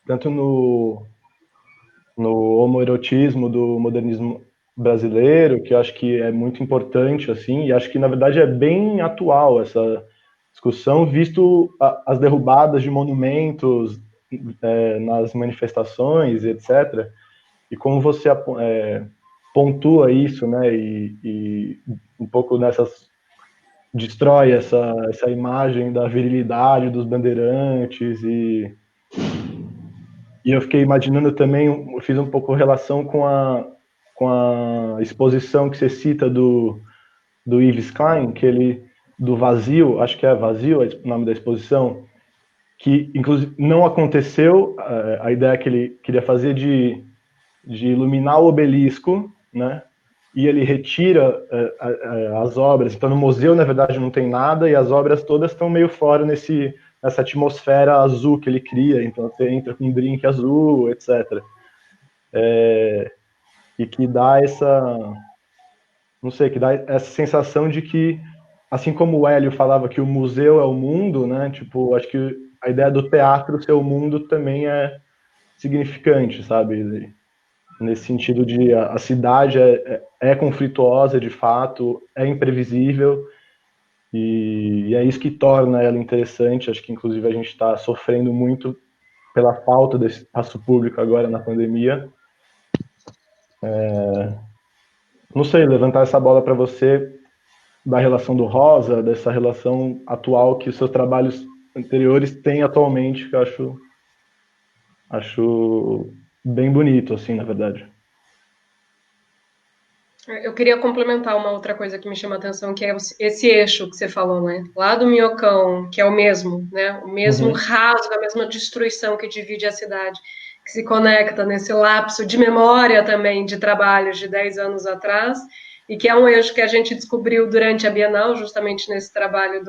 Tanto no homoerotismo do modernismo brasileiro, que eu acho que é muito importante, assim, e acho que, na verdade, é bem atual essa discussão, visto as derrubadas de monumentos nas manifestações, etc. E como você pontua isso, né, e um pouco nessas... destrói essa imagem da virilidade dos bandeirantes e eu fiquei imaginando também, eu fiz um pouco relação com a exposição que você cita do Yves Klein, do Vazio, acho que é Vazio o nome da exposição, que inclusive não aconteceu, a ideia que ele queria fazer de iluminar o obelisco, né? E ele retira as obras. Então, no museu, na verdade, não tem nada, e as obras todas estão meio fora nessa atmosfera azul que ele cria. Então, você entra com um drink azul, etc. E que dá não sei, que dá essa sensação de que, assim como o Hélio falava que o museu é o mundo, né? Tipo, acho que a ideia do teatro ser o mundo também é significante, sabe? Nesse sentido de a cidade é conflituosa de fato, é imprevisível, e é isso que torna ela interessante. Acho que inclusive a gente está sofrendo muito pela falta desse espaço público agora na pandemia. Não sei, levantar essa bola para você da relação do rosa, dessa relação atual que os seus trabalhos anteriores têm atualmente, que eu acho bem bonito, assim, na verdade. Eu queria complementar uma outra coisa que me chama a atenção, que é esse eixo que você falou, né? Lá do Minhocão, que é o mesmo, né? O mesmo rasgo, a mesma destruição que divide a cidade, que se conecta nesse lapso de memória também de trabalhos de 10 anos atrás, e que é um eixo que a gente descobriu durante a Bienal, justamente nesse trabalho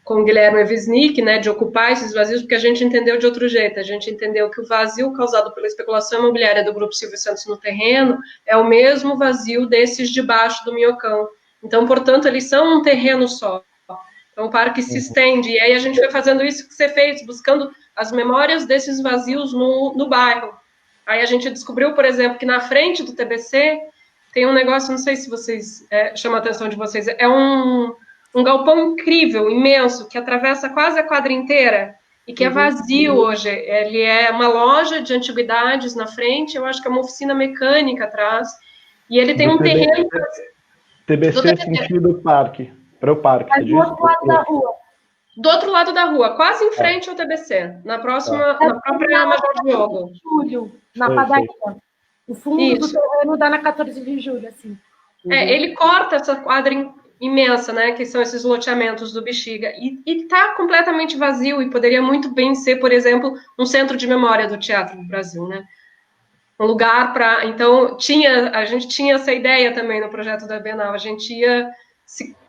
com o Guilherme Wisnik, né, de ocupar esses vazios, porque a gente entendeu de outro jeito. A gente entendeu que o vazio causado pela especulação imobiliária do Grupo Silvio Santos no terreno é o mesmo vazio desses debaixo do Minhocão. Então, portanto, eles são um terreno só. Então, o parque se estende. E aí a gente foi fazendo isso que você fez, buscando as memórias desses vazios no bairro. Aí a gente descobriu, por exemplo, que na frente do TBC tem um negócio, não sei se vocês chama a atenção de vocês, é um galpão incrível, imenso, que atravessa quase a quadra inteira e que é vazio hoje. Ele é uma loja de antiguidades na frente, eu acho que é uma oficina mecânica atrás, e ele tem um terreno... TBC sentido parque, para o parque. Mas do outro lado da rua. Do outro lado da rua, quase em frente ao TBC, na própria Major Diogo. Julho, na padaria. O fundo do terreno dá na 14 de julho, assim. Ele corta essa quadra imensa, né, que são esses loteamentos do Bexiga, e tá completamente vazio, e poderia muito bem ser, por exemplo, um centro de memória do teatro do Brasil, né? Um lugar para... Então, a gente tinha essa ideia também no projeto da Bienal, a gente ia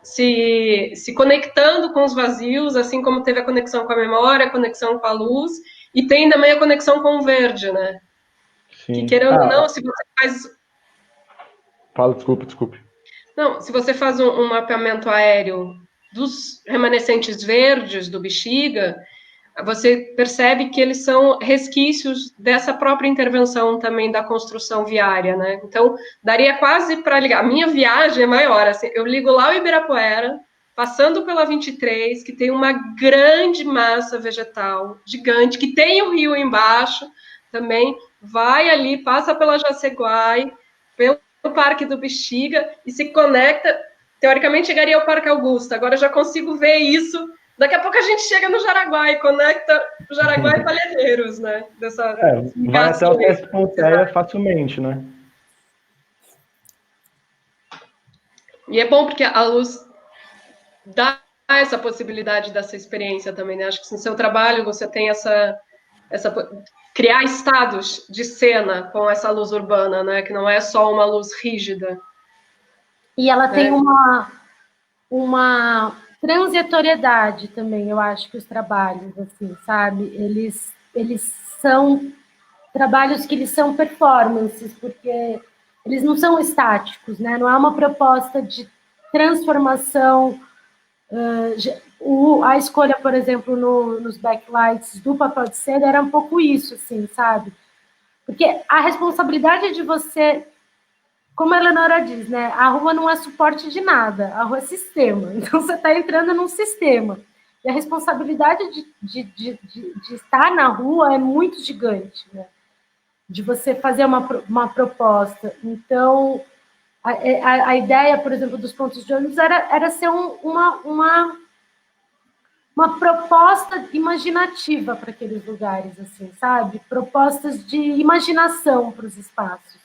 se conectando com os vazios, assim como teve a conexão com a memória, a conexão com a luz, e tem também a conexão com o verde, né? Sim. Que, querendo ou não, se você faz... Fala, desculpe. Não, se você faz um mapeamento aéreo dos remanescentes verdes do Bexiga, você percebe que eles são resquícios dessa própria intervenção também da construção viária, né? Então, daria quase para ligar. A minha viagem é maior, assim, eu ligo lá o Ibirapuera, passando pela 23, que tem uma grande massa vegetal, gigante, que tem o rio embaixo também, vai ali, passa pela Jaceguai, pelo Parque do Bexiga, e se conecta, teoricamente chegaria ao Parque Augusta, agora eu já consigo ver isso. Daqui a pouco a gente chega no Jaraguá e conecta o Jaraguá e Palheiros, né? Vai até o Teste Pompeia facilmente, né? E é bom porque a luz dá essa possibilidade dessa experiência também, né? Acho que no seu trabalho você tem essa criar estados de cena com essa luz urbana, né? Que não é só uma luz rígida. E ela tem uma transitoriedade também, eu acho que os trabalhos, assim, sabe? Eles são trabalhos que eles são performances, porque eles não são estáticos, né? Não é uma proposta de transformação. A escolha, por exemplo, nos backlights do papel de seda era um pouco isso, assim, sabe? Porque a responsabilidade de você... Como a Eleonora diz, né? A rua não é suporte de nada, a rua é sistema. Então, você está entrando num sistema. E a responsabilidade de estar na rua é muito gigante, né? De você fazer uma proposta. Então, a ideia, por exemplo, dos pontos de ônibus era ser uma proposta imaginativa para aqueles lugares, assim, sabe? Propostas de imaginação para os espaços,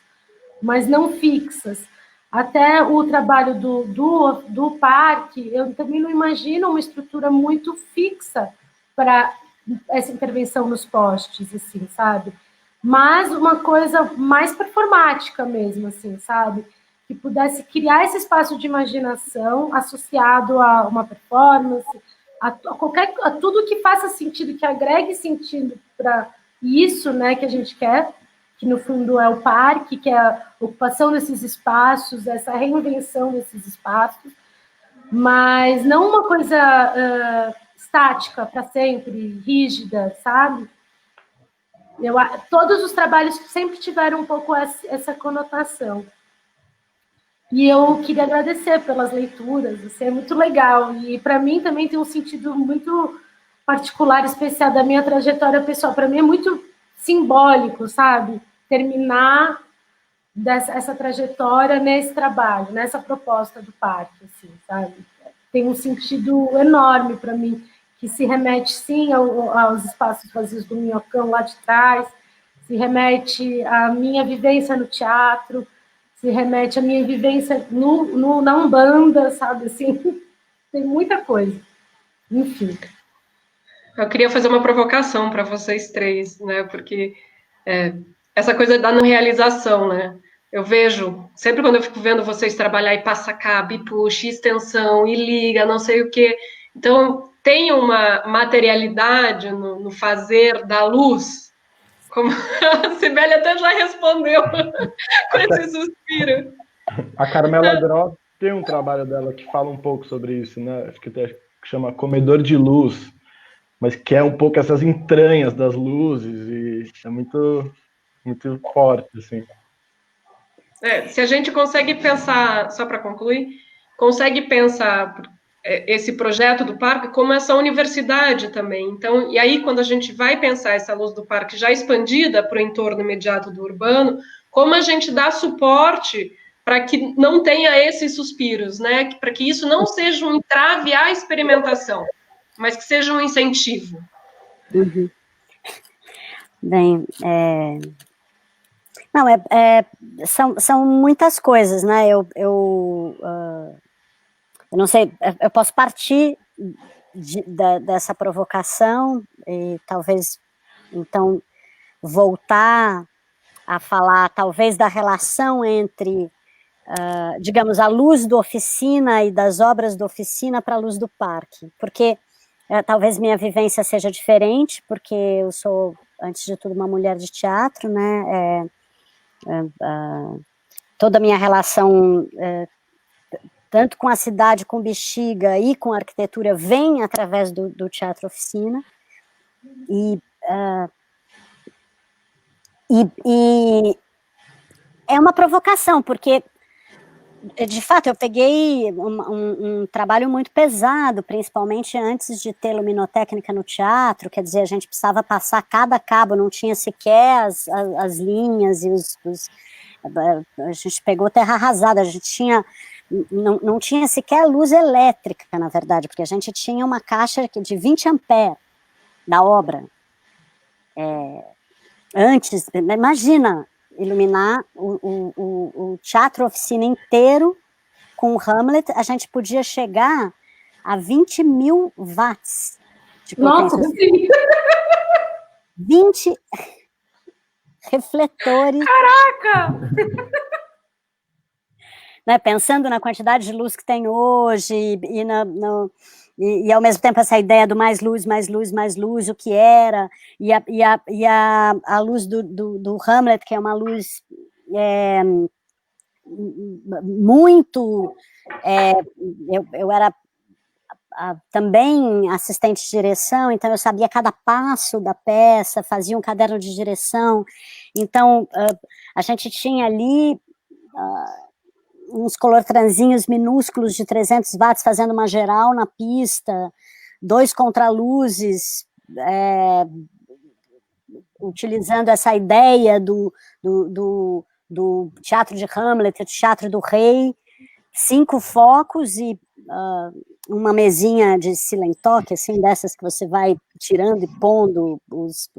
mas não fixas. Até o trabalho do parque, eu também não imagino uma estrutura muito fixa para essa intervenção nos postes, assim, sabe? Mas uma coisa mais performática mesmo, assim, sabe? Que pudesse criar esse espaço de imaginação associado a uma performance, a tudo que faça sentido, que agregue sentido para isso, né, que a gente quer, que no fundo é o parque, que é a ocupação desses espaços, essa reinvenção desses espaços, mas não uma coisa estática para sempre, rígida, sabe? Todos os trabalhos sempre tiveram um pouco essa conotação. E eu queria agradecer pelas leituras, assim, é muito legal. E para mim também tem um sentido muito particular, especial da minha trajetória pessoal. Para mim é muito simbólico, sabe? Terminar essa trajetória nesse trabalho, nessa proposta do parque, assim, sabe? Tem um sentido enorme para mim, que se remete, sim, aos espaços vazios do Minhocão lá de trás, se remete à minha vivência no teatro, se remete à minha vivência na Umbanda, sabe, assim, tem muita coisa. Enfim. Eu queria fazer uma provocação para vocês três, né, porque essa coisa da não realização, né, eu vejo, sempre quando eu fico vendo vocês trabalhar e passa cabo, e puxa, e extensão, e liga, não sei o quê, então tem uma materialidade no fazer da luz, como a Cibele até já respondeu com esse suspiro. A Carmela Gross tem um trabalho dela que fala um pouco sobre isso, né? Acho que até chama Comedor de Luz, mas que é um pouco essas entranhas das luzes, e é muito, muito forte, assim. Se a gente consegue pensar, só para concluir, consegue pensar esse projeto do parque como essa universidade também. Então, e aí quando a gente vai pensar essa luz do parque já expandida para o entorno imediato do urbano, como a gente dá suporte para que não tenha esses suspiros, né? Para que isso não seja um entrave à experimentação, mas que seja um incentivo. Uhum. Bem, não, são muitas coisas, né? Eu não sei, eu posso partir dessa provocação e talvez, então, voltar a falar, talvez, da relação entre, digamos, a luz da oficina e das obras da oficina para a luz do parque, porque talvez minha vivência seja diferente, porque eu sou, antes de tudo, uma mulher de teatro, né? Toda a minha relação, tanto com a cidade, com Bexiga e com a arquitetura, vem através do teatro oficina. E é uma provocação, porque, de fato, eu peguei um trabalho muito pesado, principalmente antes de ter luminotécnica no teatro, quer dizer, a gente precisava passar cada cabo, não tinha sequer as linhas e a gente pegou terra arrasada, a gente tinha, não tinha sequer luz elétrica, na verdade, porque a gente tinha uma caixa de 20 amperes da obra. Antes, imagina, iluminar o teatro oficina inteiro com o Hamlet, a gente podia chegar a 20 mil watts de potência. Nossa, sim. 20 refletores. Caraca! Né, pensando na quantidade de luz que tem hoje, e ao mesmo tempo essa ideia do mais luz, mais luz, mais luz, o que era, e a luz do Hamlet, que é uma luz muito... eu era também assistente de direção, então eu sabia cada passo da peça, fazia um caderno de direção, então a gente tinha ali... uns colortranzinhos minúsculos de 300 watts fazendo uma geral na pista, 2 contraluzes, utilizando essa ideia do teatro de Hamlet, do teatro do rei, 5 focos e uma mesinha de silentoque, assim, dessas que você vai tirando e pondo os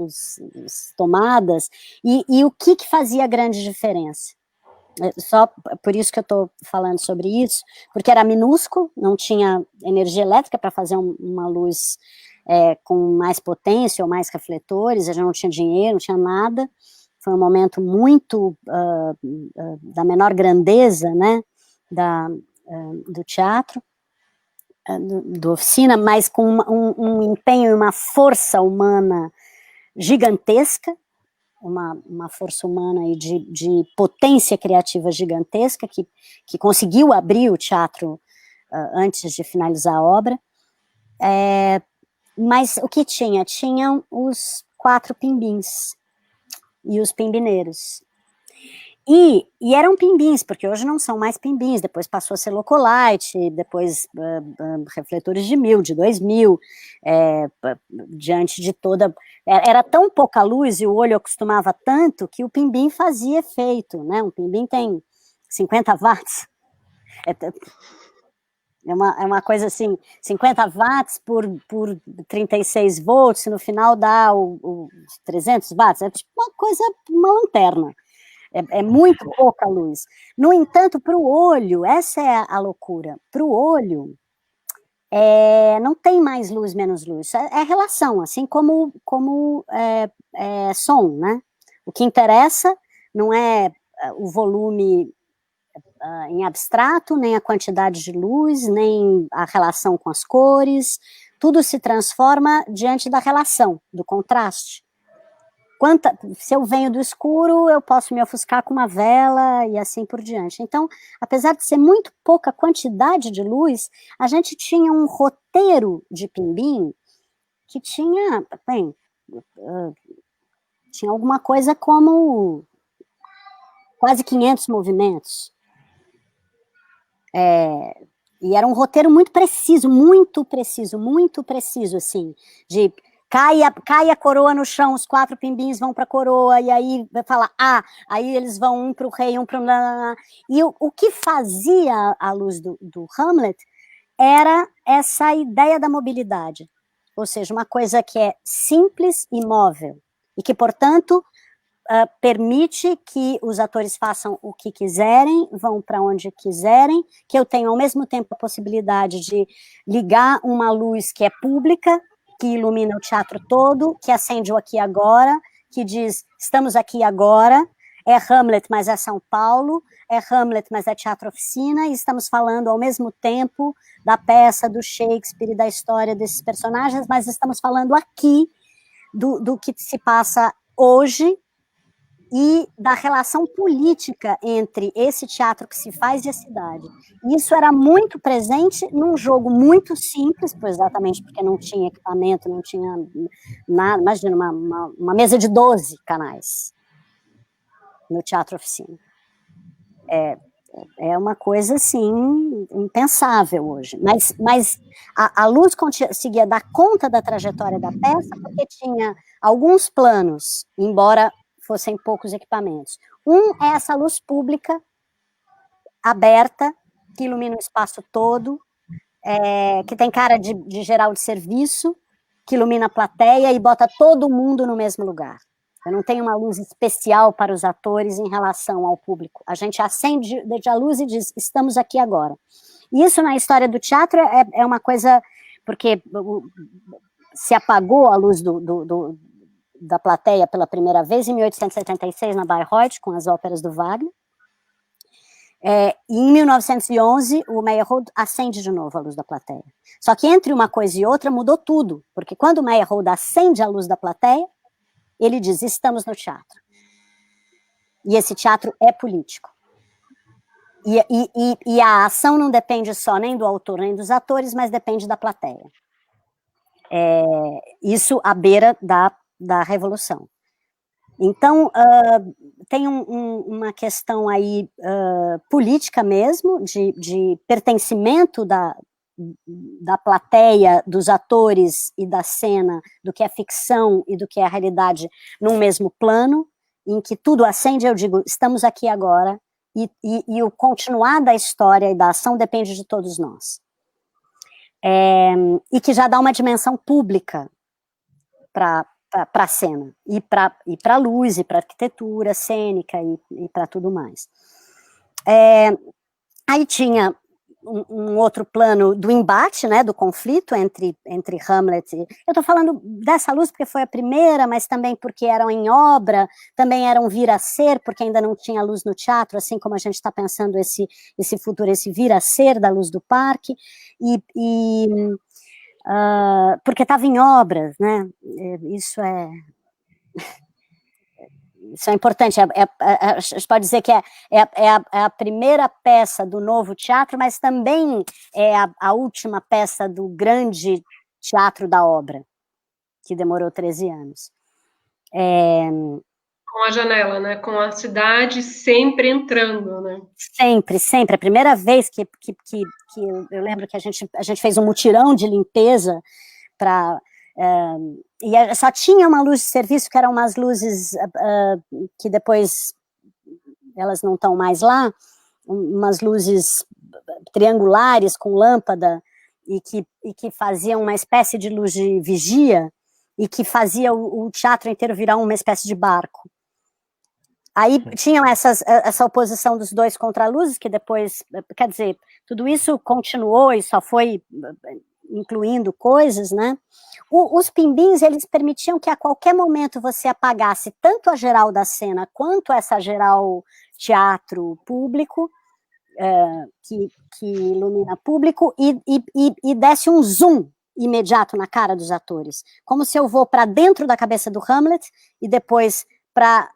tomadas, e o que fazia a grande diferença? Só por isso que eu estou falando sobre isso, porque era minúsculo, não tinha energia elétrica para fazer uma luz com mais potência ou mais refletores, a gente não tinha dinheiro, não tinha nada, foi um momento muito da menor grandeza, né, do teatro, do oficina, mas com um empenho e uma força humana gigantesca, uma força humana e de potência criativa gigantesca, que conseguiu abrir o teatro antes de finalizar a obra. Mas o que tinha? Tinham os 4 pimbins e os pimbineiros. E eram pimbins, porque hoje não são mais pimbins, depois passou a ser Locolite, depois refletores de 1000, de 2000, diante de toda... Era tão pouca luz e o olho acostumava tanto que o pimbim fazia efeito, né? Um pimbim tem 50 watts. É uma coisa assim, 50 watts por 36 volts, no final dá os 300 watts, é tipo uma lanterna. É muito pouca luz. No entanto, para o olho, essa é a loucura. Para o olho, não tem mais luz, menos luz. É relação, assim como som, né? O que interessa não é o volume em abstrato, nem a quantidade de luz, nem a relação com as cores. Tudo se transforma diante da relação, do contraste. Se eu venho do escuro, eu posso me ofuscar com uma vela e assim por diante. Então, apesar de ser muito pouca quantidade de luz, a gente tinha um roteiro de pimbim que tinha, tinha alguma coisa como quase 500 movimentos. E era um roteiro muito preciso, assim, de cai a coroa no chão, os 4 pimbins vão para a coroa, e aí vai falar, aí eles vão um para o rei, um para o... E o que fazia a luz do Hamlet era essa ideia da mobilidade, ou seja, uma coisa que é simples e móvel, e que, portanto, permite que os atores façam o que quiserem, vão para onde quiserem, que eu tenho ao mesmo tempo a possibilidade de ligar uma luz que é pública, que ilumina o teatro todo, que acende o aqui e agora, que diz, estamos aqui agora, é Hamlet, mas é São Paulo, é Hamlet, mas é Teatro Oficina, e estamos falando ao mesmo tempo da peça, do Shakespeare e da história desses personagens, mas estamos falando aqui do que se passa hoje e da relação política entre esse teatro que se faz e a cidade. Isso era muito presente num jogo muito simples, exatamente porque não tinha equipamento, não tinha nada, imagina, uma mesa de 12 canais no Teatro Oficina. É uma coisa, assim, impensável hoje. Mas a luz conseguia dar conta da trajetória da peça porque tinha alguns planos, embora fossem poucos equipamentos. É essa luz pública, aberta, que ilumina o espaço todo, que tem cara de geral de serviço, que ilumina a plateia e bota todo mundo no mesmo lugar. Eu não tenho uma luz especial para os atores em relação ao público. A gente acende a luz e diz, estamos aqui agora. Isso na história do teatro é uma coisa, porque se apagou a luz da plateia pela primeira vez em 1876 na Bayreuth, com as óperas do Wagner. E em 1911, o Meyerhold acende de novo a luz da plateia. Só que entre uma coisa e outra mudou tudo, porque quando o Meyerhold acende a luz da plateia, ele diz, estamos no teatro. E esse teatro é político. E a ação não depende só nem do autor nem dos atores, mas depende da plateia. Isso à beira da Revolução. Então, tem uma questão aí política mesmo, de pertencimento da plateia, dos atores e da cena, do que é ficção e do que é a realidade num mesmo plano, em que tudo acende, eu digo, estamos aqui agora, e o continuar da história e da ação depende de todos nós. E que já dá uma dimensão pública para a cena, e para a luz, e para a arquitetura cênica, e para tudo mais. Aí tinha um outro plano do embate, né, do conflito entre Hamlet eu estou falando dessa luz porque foi a primeira, mas também porque eram em obra, também eram vir a ser, porque ainda não tinha luz no teatro, assim como a gente está pensando esse futuro, esse vir a ser da luz do parque, porque estava em obras, né, isso é importante, a gente pode dizer que é a primeira peça do novo teatro, mas também é a última peça do grande teatro da obra, que demorou 13 anos. Com a janela, né? Com a cidade sempre entrando, né? Sempre, sempre. A primeira vez que eu lembro que a gente fez um mutirão de limpeza para... e só tinha uma luz de serviço, que eram umas luzes que depois elas não estão mais lá, umas luzes triangulares com lâmpada, e que faziam uma espécie de luz de vigia, e que fazia o teatro inteiro virar uma espécie de barco. Aí tinham essa oposição dos dois contraluzes, que depois, quer dizer, tudo isso continuou e só foi incluindo coisas, né? Os pimbins, eles permitiam que a qualquer momento você apagasse tanto a geral da cena, quanto essa geral teatro público, que ilumina público, e desse um zoom imediato na cara dos atores. Como se eu vou para dentro da cabeça do Hamlet, e depois para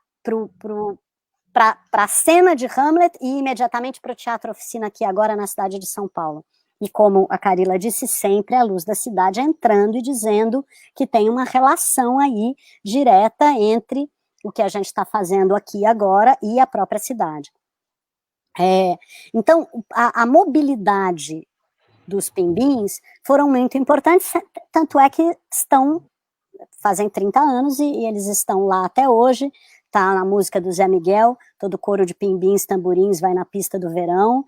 a cena de Hamlet, e imediatamente para o Teatro Oficina, aqui agora na cidade de São Paulo. E como a Carila disse, sempre a luz da cidade entrando e dizendo que tem uma relação aí direta entre o que a gente está fazendo aqui agora e a própria cidade. Então, a mobilidade dos Pimbins foram muito importantes, tanto é que fazem 30 anos e eles estão lá até hoje. Tá na música do Zé Miguel, todo coro de pimbins, tamborins vai na pista do verão,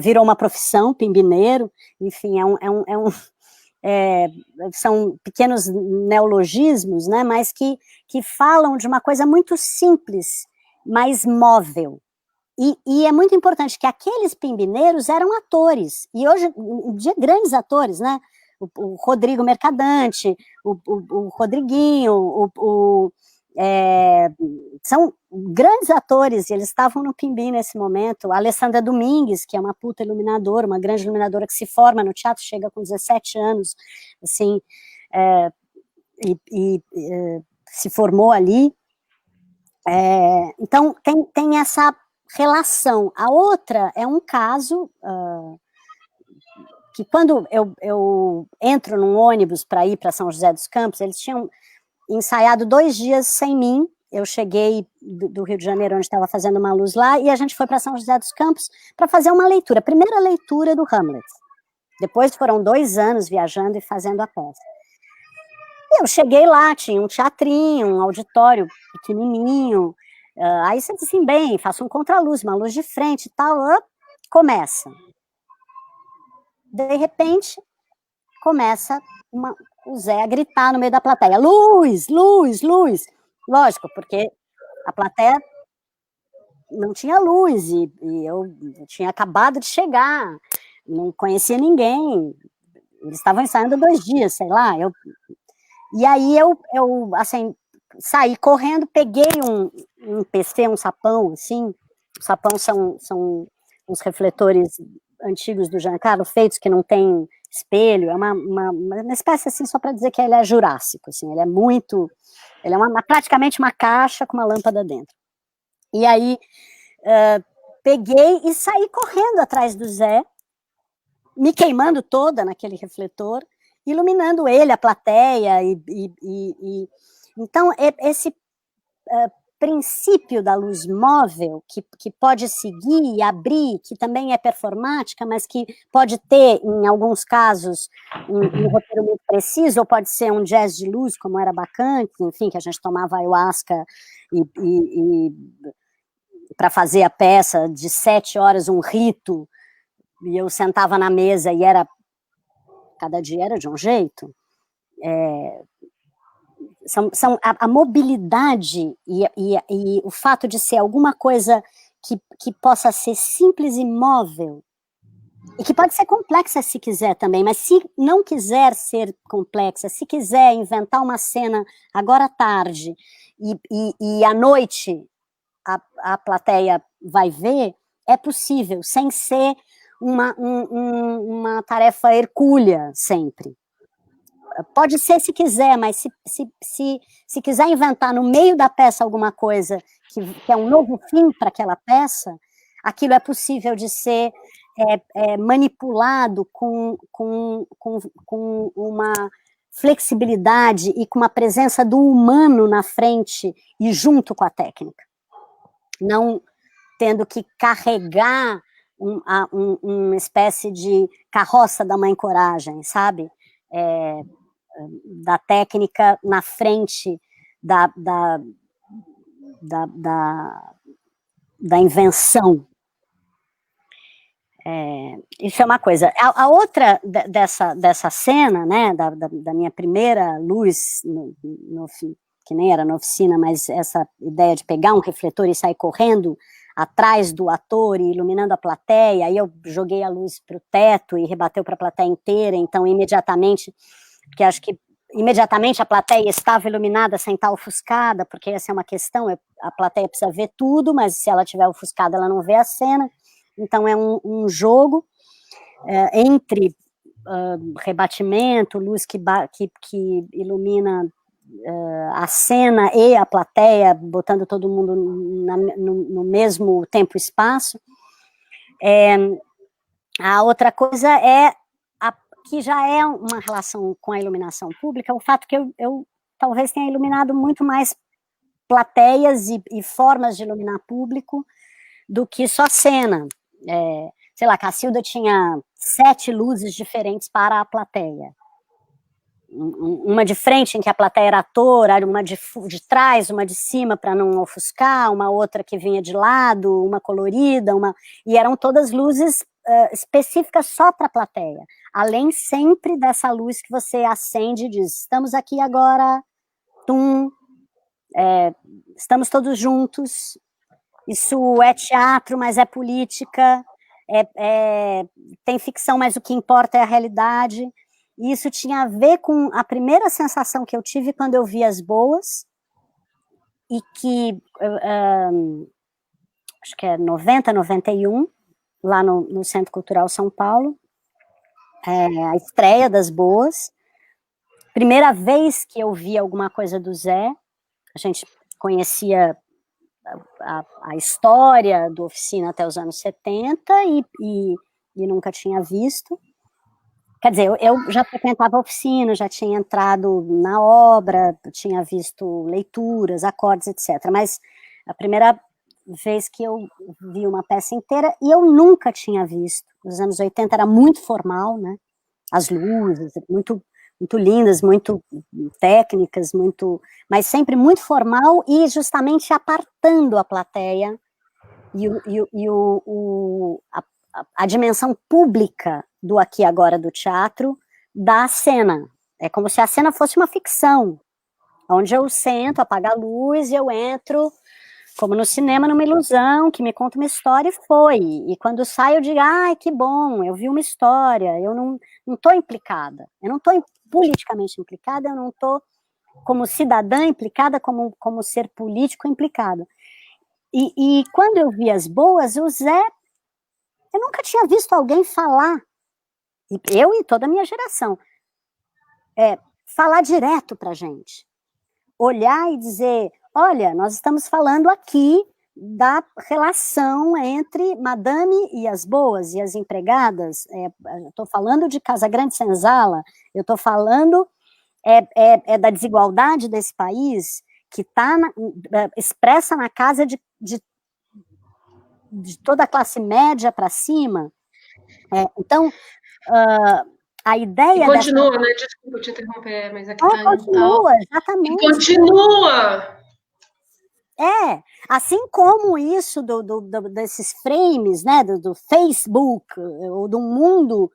virou uma profissão, pimbineiro, enfim, são pequenos neologismos, né, mas que falam de uma coisa muito simples, mas móvel. E é muito importante que aqueles pimbineiros eram atores, e hoje, grandes atores, né, o Rodrigo Mercadante, o Rodriguinho, são grandes atores, e eles estavam no Pimbim nesse momento. A Alessandra Domingues, que é uma puta iluminadora, uma grande iluminadora que se forma no teatro, chega com 17 anos, assim, se formou ali. Então, tem essa relação. A outra é um caso que quando eu entro num ônibus para ir para São José dos Campos, eles tinham ensaiado 2 dias sem mim. Eu cheguei do Rio de Janeiro, onde estava fazendo uma luz lá, e a gente foi para São José dos Campos para fazer uma leitura, a primeira leitura do Hamlet. Depois foram 2 anos viajando e fazendo a peça. E eu cheguei lá, tinha um teatrinho, um auditório pequenininho, aí você disse assim, bem, faço um contraluz, uma luz de frente e tal, começa. De repente, começa o Zé a gritar no meio da plateia, luz, luz, luz. Lógico, porque a plateia não tinha luz, e eu tinha acabado de chegar, não conhecia ninguém, eles estavam ensaiando 2 dias, sei lá, e aí eu assim, saí correndo, peguei um PC, um sapão, assim, os sapão são uns refletores antigos do Giancarlo, feitos que não tem espelho, é uma espécie assim, só para dizer que ele é jurássico, assim, ele é praticamente uma caixa com uma lâmpada dentro. E aí, peguei e saí correndo atrás do Zé, me queimando toda naquele refletor, iluminando ele, a plateia, então, esse princípio da luz móvel, que pode seguir e abrir, que também é performática, mas que pode ter, em alguns casos, um roteiro muito preciso, ou pode ser um jazz de luz, como era Bacante, enfim, que a gente tomava ayahuasca para fazer a peça de 7 horas, um rito, e eu sentava na mesa e cada dia era de um jeito. A mobilidade e o fato de ser alguma coisa que possa ser simples e móvel, e que pode ser complexa se quiser também, mas se não quiser ser complexa, se quiser inventar uma cena agora à tarde e à noite a plateia vai ver, é possível, sem ser uma tarefa hercúlea sempre. Pode ser se quiser, mas se quiser inventar no meio da peça alguma coisa que é um novo fim para aquela peça, aquilo é possível de ser manipulado com uma flexibilidade e com uma presença do humano na frente e junto com a técnica. Não tendo que carregar uma espécie de carroça da mãe coragem, sabe? Da técnica na frente da invenção. Isso é uma coisa. A outra dessa cena, né, da minha primeira luz, que nem era na oficina, mas essa ideia de pegar um refletor e sair correndo atrás do ator e iluminando a plateia, aí eu joguei a luz para o teto e rebateu para a plateia inteira, então imediatamente, porque acho que imediatamente a plateia estava iluminada sem estar ofuscada, porque essa é uma questão, a plateia precisa ver tudo, mas se ela estiver ofuscada ela não vê a cena, então é um jogo entre rebatimento, luz que ilumina a cena e a plateia, botando todo mundo no mesmo tempo e espaço. A outra coisa que já é uma relação com a iluminação pública, o fato que eu talvez tenha iluminado muito mais plateias e formas de iluminar público do que só cena. Sei lá, Cacilda tinha 7 luzes diferentes para a plateia. Uma de frente, em que a plateia era ator, uma de trás, uma de cima para não ofuscar, uma outra que vinha de lado, uma colorida, e eram todas luzes específicas só para a plateia, além sempre dessa luz que você acende e diz, estamos aqui agora, estamos todos juntos, isso é teatro, mas é política, tem ficção, mas o que importa é a realidade. E isso tinha a ver com a primeira sensação que eu tive quando eu vi As Boas, e que, acho que é 90, 91, lá no Centro Cultural São Paulo, a estreia das Boas. Primeira vez que eu vi alguma coisa do Zé, a gente conhecia a história do Oficina até os anos 70 e nunca tinha visto. Quer dizer, eu já frequentava a oficina, já tinha entrado na obra, tinha visto leituras, acordes, etc. Mas a primeira vez que eu vi uma peça inteira, e eu nunca tinha visto. Nos anos 80 era muito formal, né? As luzes, muito, muito lindas, muito técnicas, mas sempre muito formal e justamente apartando a plateia e a dimensão pública do aqui e agora do teatro, da cena. É como se a cena fosse uma ficção, onde eu sento, apago a luz e eu entro, como no cinema, numa ilusão, que me conta uma história e foi. E quando saio eu digo, ai, que bom, eu vi uma história, eu não estou implicada, eu não estou politicamente implicada, eu não estou como cidadã implicada, como ser político implicado. E quando eu vi As Boas, o Zé, eu nunca tinha visto alguém falar, eu e toda a minha geração, falar direto para a gente, olhar e dizer, olha, nós estamos falando aqui da relação entre Madame e As Boas e as empregadas, estou falando de Casagrande Senzala, eu estou falando da desigualdade desse país que está expressa na casa de toda a classe média para cima. Então, a ideia... E continua, né? Desculpa te interromper, mas aqui tá... Continua, exatamente. E continua! Assim como isso desses frames, né, do Facebook, ou do mundo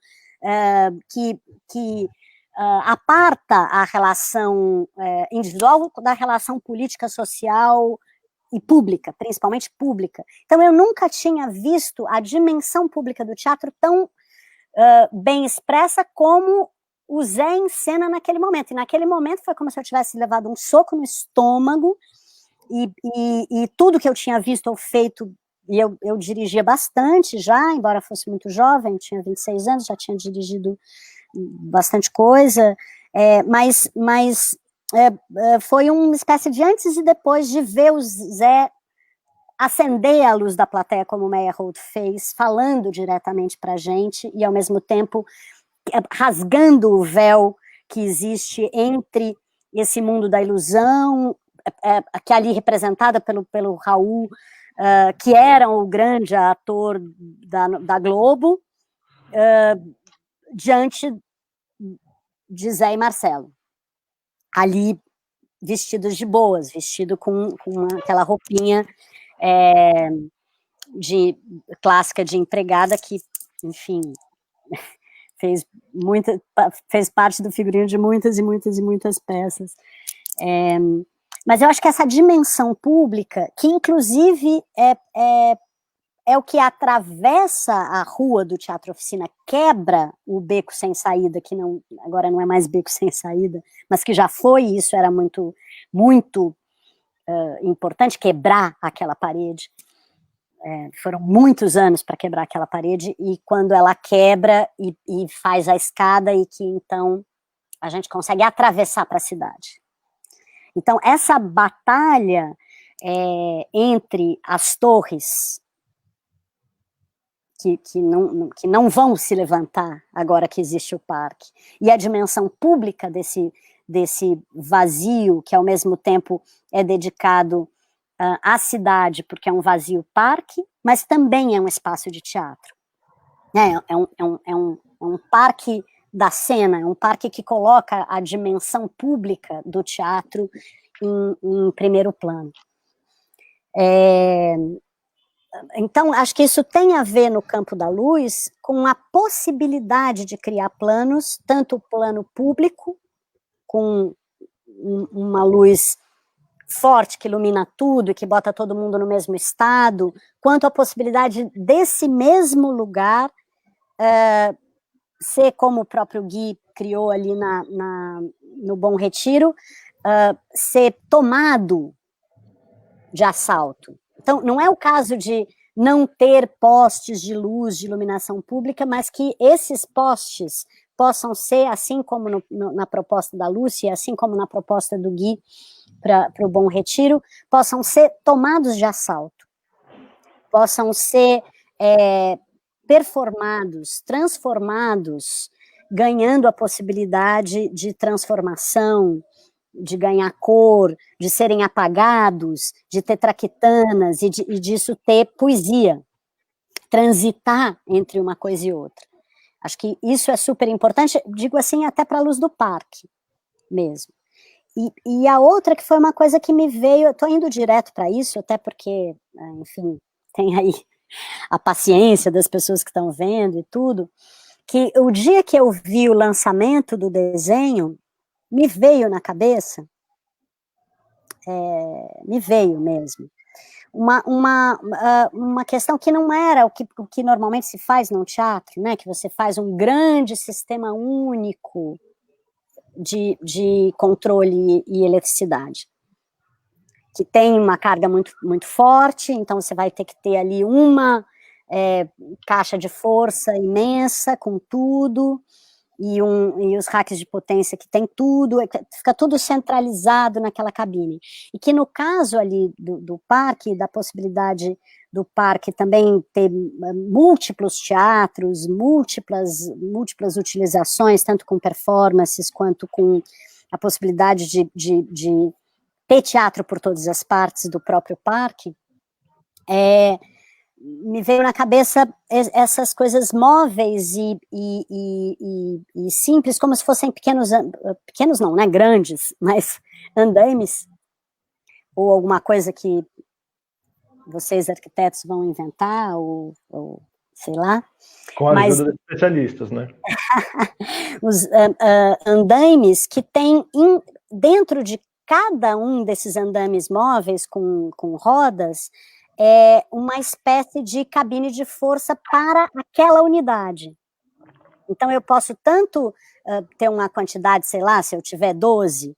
que aparta a relação individual da relação política, social e pública, principalmente pública. Então, eu nunca tinha visto a dimensão pública do teatro tão bem expressa como o Zé em cena naquele momento. E naquele momento foi como se eu tivesse levado um soco no estômago e tudo que eu tinha visto ou feito, e eu dirigia bastante já, embora fosse muito jovem, tinha 26 anos, já tinha dirigido bastante coisa, mas foi uma espécie de antes e depois de ver o Zé acender a luz da plateia, como o Meyerhold fez, falando diretamente para a gente, e ao mesmo tempo rasgando o véu que existe entre esse mundo da ilusão, que é ali representada pelo Raul, que era o grande ator da Globo, diante de Zé e Marcelo, ali vestidos de boas, vestido com aquela roupinha clássica de empregada que, enfim, fez parte do figurino de muitas e muitas e muitas peças. Mas eu acho que essa dimensão pública, que inclusive é o que atravessa a rua do Teatro Oficina, quebra o beco sem saída, que agora não é mais beco sem saída, mas que já foi, e isso era muito, muito importante, quebrar aquela parede. Foram muitos anos para quebrar aquela parede, e quando ela quebra e faz a escada, e que então a gente consegue atravessar para a cidade. Então, essa batalha entre as torres, que não vão se levantar agora que existe o parque, e a dimensão pública desse vazio, que ao mesmo tempo é dedicado à cidade, porque é um vazio parque, mas também é um espaço de teatro. É um parque da cena, é um parque que coloca a dimensão pública do teatro em primeiro plano. Então, acho que isso tem a ver no campo da luz com a possibilidade de criar planos, tanto o plano público, com uma luz forte que ilumina tudo e que bota todo mundo no mesmo estado, quanto a possibilidade desse mesmo lugar ser, como o próprio Gui criou ali no Bom Retiro, ser tomado de assalto. Então, não é o caso de não ter postes de luz, de iluminação pública, mas que esses postes possam ser, assim como na proposta da Lúcia, assim como na proposta do Gui para o Bom Retiro, possam ser tomados de assalto, possam ser performados, transformados, ganhando a possibilidade de transformação, de ganhar cor, de serem apagados, de ter traquitanas e disso ter poesia, transitar entre uma coisa e outra. Acho que isso é super importante, digo assim, até para a luz do parque mesmo. E a outra que foi uma coisa que me veio, eu estou indo direto para isso, até porque, enfim, tem aí a paciência das pessoas que estão vendo e tudo, que o dia que eu vi o lançamento do desenho, me veio na cabeça, me veio mesmo, uma questão que não era o que normalmente se faz num teatro, né, que você faz um grande sistema único de controle e eletricidade, que tem uma carga muito, muito forte, então você vai ter que ter ali uma caixa de força imensa, com tudo, e os racks de potência que tem tudo, fica tudo centralizado naquela cabine. E que no caso ali do parque, da possibilidade do parque também ter múltiplos teatros, múltiplas utilizações, tanto com performances, quanto com a possibilidade de ter teatro por todas as partes do próprio parque, me veio na cabeça essas coisas móveis e simples, como se fossem pequenos não, né, grandes, mas andaimes, ou alguma coisa que vocês arquitetos vão inventar, ou sei lá. Com a ajuda dos especialistas, né? Os andaimes que tem dentro de cada um desses andames móveis com rodas, uma espécie de cabine de força para aquela unidade. Então, eu posso tanto ter uma quantidade, sei lá, se eu tiver 12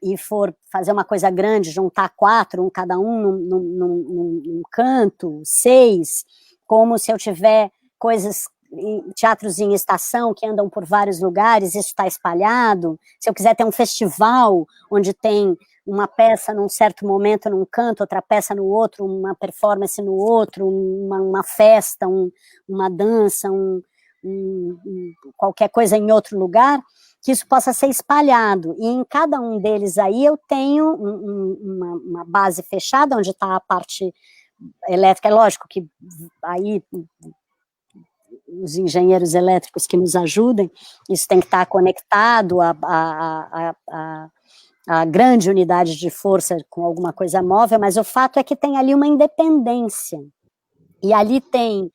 e for fazer uma coisa grande, juntar 4, cada um num canto, 6, como se eu tiver coisas, teatros em estação que andam por vários lugares, isso está espalhado. Se eu quiser ter um festival onde tem uma peça num certo momento num canto, outra peça no outro, uma performance no outro, uma festa, uma dança, qualquer coisa em outro lugar, que isso possa ser espalhado. E em cada um deles aí eu tenho uma base fechada, onde está a parte elétrica. É lógico que aí os engenheiros elétricos que nos ajudem, isso tem que estar conectado a grande unidade de força com alguma coisa móvel, mas o fato é que tem ali uma independência, e ali tem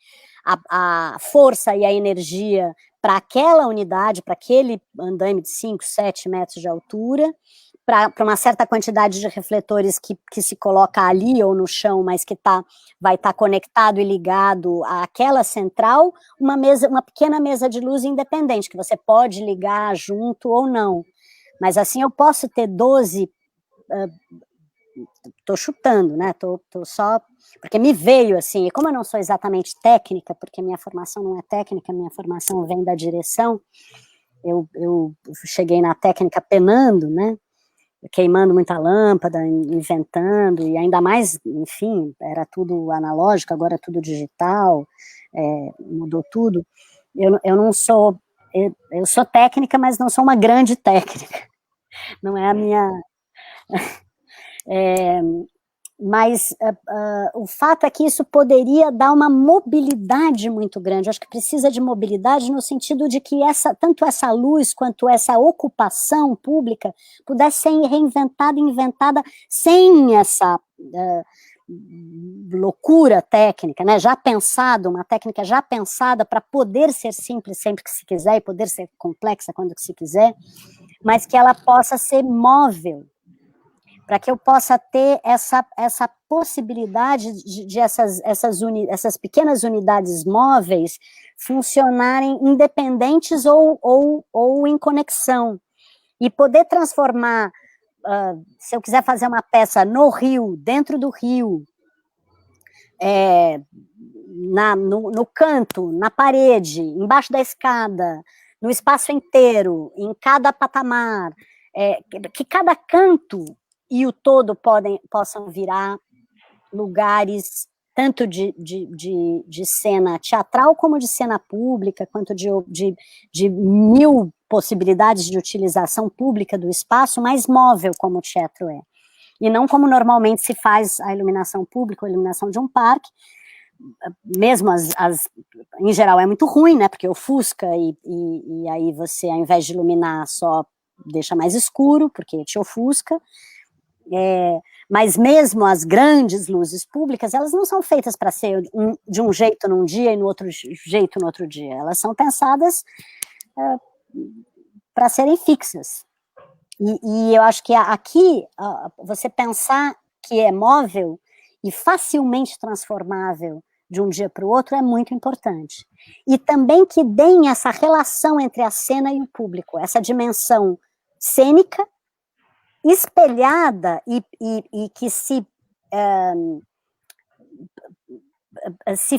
a força e a energia para aquela unidade, para aquele andaime de 5, 7 metros de altura, para uma certa quantidade de refletores que se coloca ali ou no chão, mas que vai estar conectado e ligado àquela central, uma pequena mesa de luz independente, que você pode ligar junto ou não. Mas assim eu posso ter 12, estou chutando, né? Tô só, porque me veio assim, e como eu não sou exatamente técnica, porque minha formação não é técnica, minha formação vem da direção, eu cheguei na técnica penando, né? Queimando muita lâmpada, inventando, e ainda mais, enfim, era tudo analógico, agora é tudo digital, mudou tudo. Eu não sou, eu sou técnica, mas não sou uma grande técnica. Não é a minha... Mas o fato é que isso poderia dar uma mobilidade muito grande. Eu acho que precisa de mobilidade no sentido de que tanto essa luz quanto essa ocupação pública pudesse ser reinventada, inventada sem essa loucura técnica, né? Já pensado, uma técnica já pensada para poder ser simples sempre que se quiser e poder ser complexa quando que se quiser, mas que ela possa ser móvel, para que eu possa ter essa possibilidade de essas pequenas unidades móveis funcionarem independentes ou em conexão, e poder transformar, se eu quiser fazer uma peça no Rio, dentro do Rio, no canto, na parede, embaixo da escada, no espaço inteiro, em cada patamar, que cada canto e o todo possam virar lugares tanto de cena teatral como de cena pública, quanto de mil possibilidades de utilização pública do espaço, mais móvel como o teatro é. E não como normalmente se faz a iluminação pública, a iluminação de um parque, mesmo em geral é muito ruim, né, porque ofusca e aí você, ao invés de iluminar, só deixa mais escuro, porque te ofusca. Mas mesmo as grandes luzes públicas, elas não são feitas para ser de um jeito num dia e no outro jeito no outro dia. Elas são pensadas para serem fixas. E eu acho que aqui, você pensar que é móvel e facilmente transformável de um dia para o outro é muito importante. E também que deem essa relação entre a cena e o público, essa dimensão cênica, espelhada e que se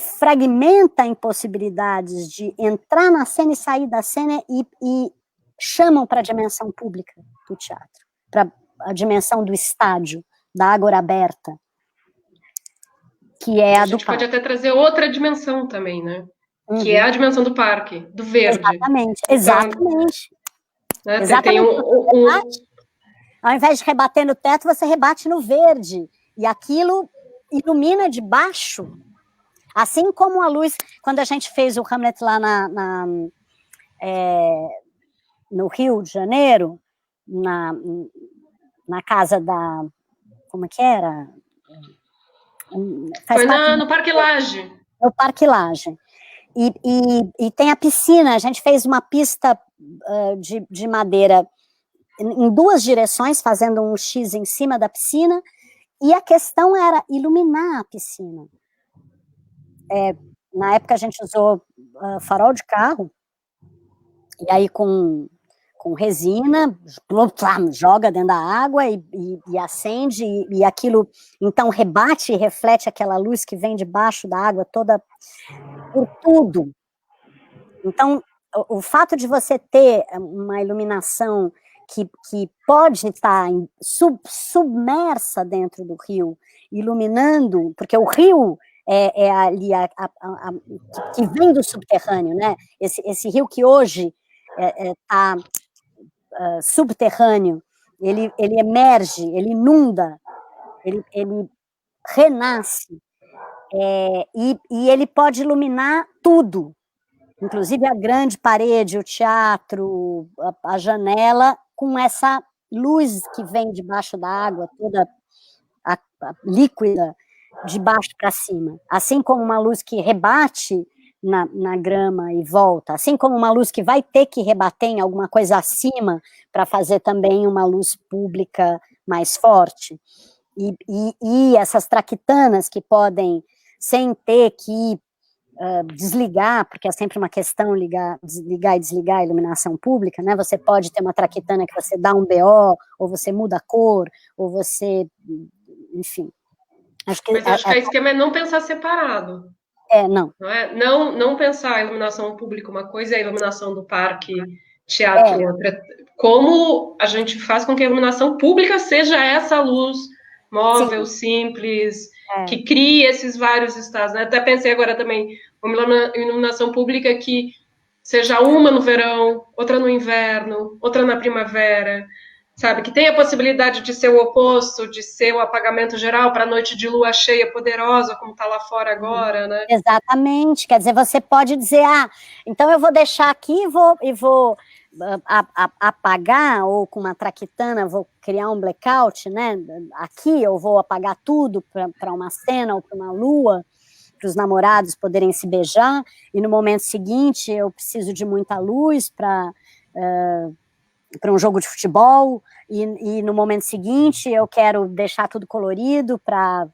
fragmenta em possibilidades de entrar na cena e sair da cena e chamam para a dimensão pública do teatro, para a dimensão do estádio, da ágora aberta, que é a do parque. A gente pode até trazer outra dimensão também, né? Uhum. Que é a dimensão do parque, do verde. Exatamente, exatamente. Né? Exatamente. Ao invés de rebater no teto, você rebate no verde. E aquilo ilumina de baixo. Assim como a luz, quando a gente fez o Hamlet lá no Rio de Janeiro, na casa da... Como é que era? Foi no Parque Lage. No Parque Lage. E tem a piscina, a gente fez uma pista de madeira em duas direções, fazendo um X em cima da piscina, e a questão era iluminar a piscina. Na época a gente usou farol de carro, e aí com resina, joga dentro da água e acende, e aquilo então rebate e reflete aquela luz que vem debaixo da água toda, por tudo. Então, o fato de você ter uma iluminação que pode estar submersa dentro do rio, iluminando, porque o rio é ali que vem do subterrâneo, né? Esse rio que hoje está subterrâneo, ele emerge, ele inunda, ele renasce, e ele pode iluminar tudo, inclusive a grande parede, o teatro, a janela, com essa luz que vem debaixo da água, toda a líquida, de baixo para cima. Assim como uma luz que rebate na grama e volta, assim como uma luz que vai ter que rebater em alguma coisa acima para fazer também uma luz pública mais forte. E essas traquitanas que podem, sem ter que desligar, porque é sempre uma questão ligar e desligar a iluminação pública, né? Você pode ter uma traquitana que você dá um BO, ou você muda a cor, ou você, enfim. Mas acho que o esquema é não pensar separado. Não. Não pensar a iluminação pública uma coisa e a iluminação do parque, teatro outra. Como a gente faz com que a iluminação pública seja essa luz móvel, simples, que crie esses vários estados. Né? Até pensei agora também uma iluminação pública que seja uma no verão, outra no inverno, outra na primavera, sabe? Que tem a possibilidade de ser o oposto, de ser o apagamento geral para a noite de lua cheia poderosa, como está lá fora agora, né? Exatamente. Quer dizer, você pode dizer, então eu vou deixar aqui e vou apagar, ou com uma traquitana vou criar um blackout, né? Aqui eu vou apagar tudo para uma cena ou para uma lua, para os namorados poderem se beijar, e no momento seguinte eu preciso de muita luz para um jogo de futebol, e no momento seguinte eu quero deixar tudo colorido para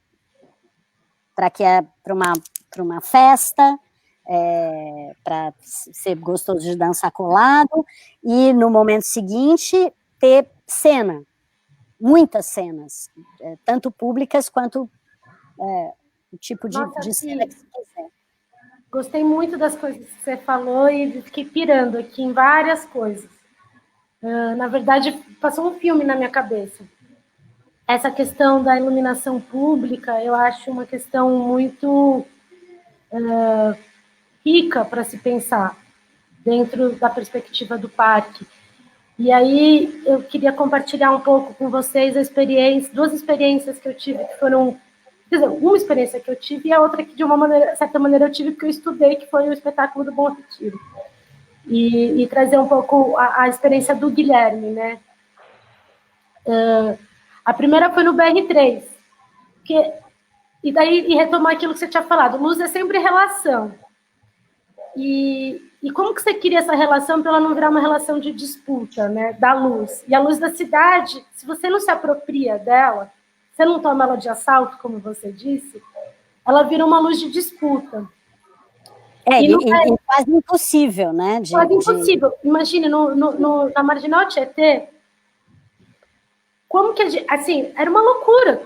uma festa, para ser gostoso de dançar colado, e no momento seguinte ter cena, muitas cenas, tanto públicas quanto o tipo de cena que você quiser. Gostei muito das coisas que você falou e fiquei pirando aqui em várias coisas. Na verdade, passou um filme na minha cabeça. Essa questão da iluminação pública, eu acho uma questão muito rica para se pensar dentro da perspectiva do parque. E aí eu queria compartilhar um pouco com vocês duas experiências que eu tive, que foram, quer dizer, uma experiência que eu tive e a outra que de uma certa maneira eu tive porque eu estudei, que foi o espetáculo do Bom Retiro. E trazer um pouco a experiência do Guilherme, né? A primeira foi no BR3, e retomar aquilo que você tinha falado, luz é sempre relação. E como que você cria essa relação para ela não virar uma relação de disputa, né, da luz? E a luz da cidade, se você não se apropria dela, você não toma ela de assalto, como você disse, ela vira uma luz de disputa. E quase impossível, né? Quase impossível. Imagine, na Marginal Tietê, como que assim, era uma loucura,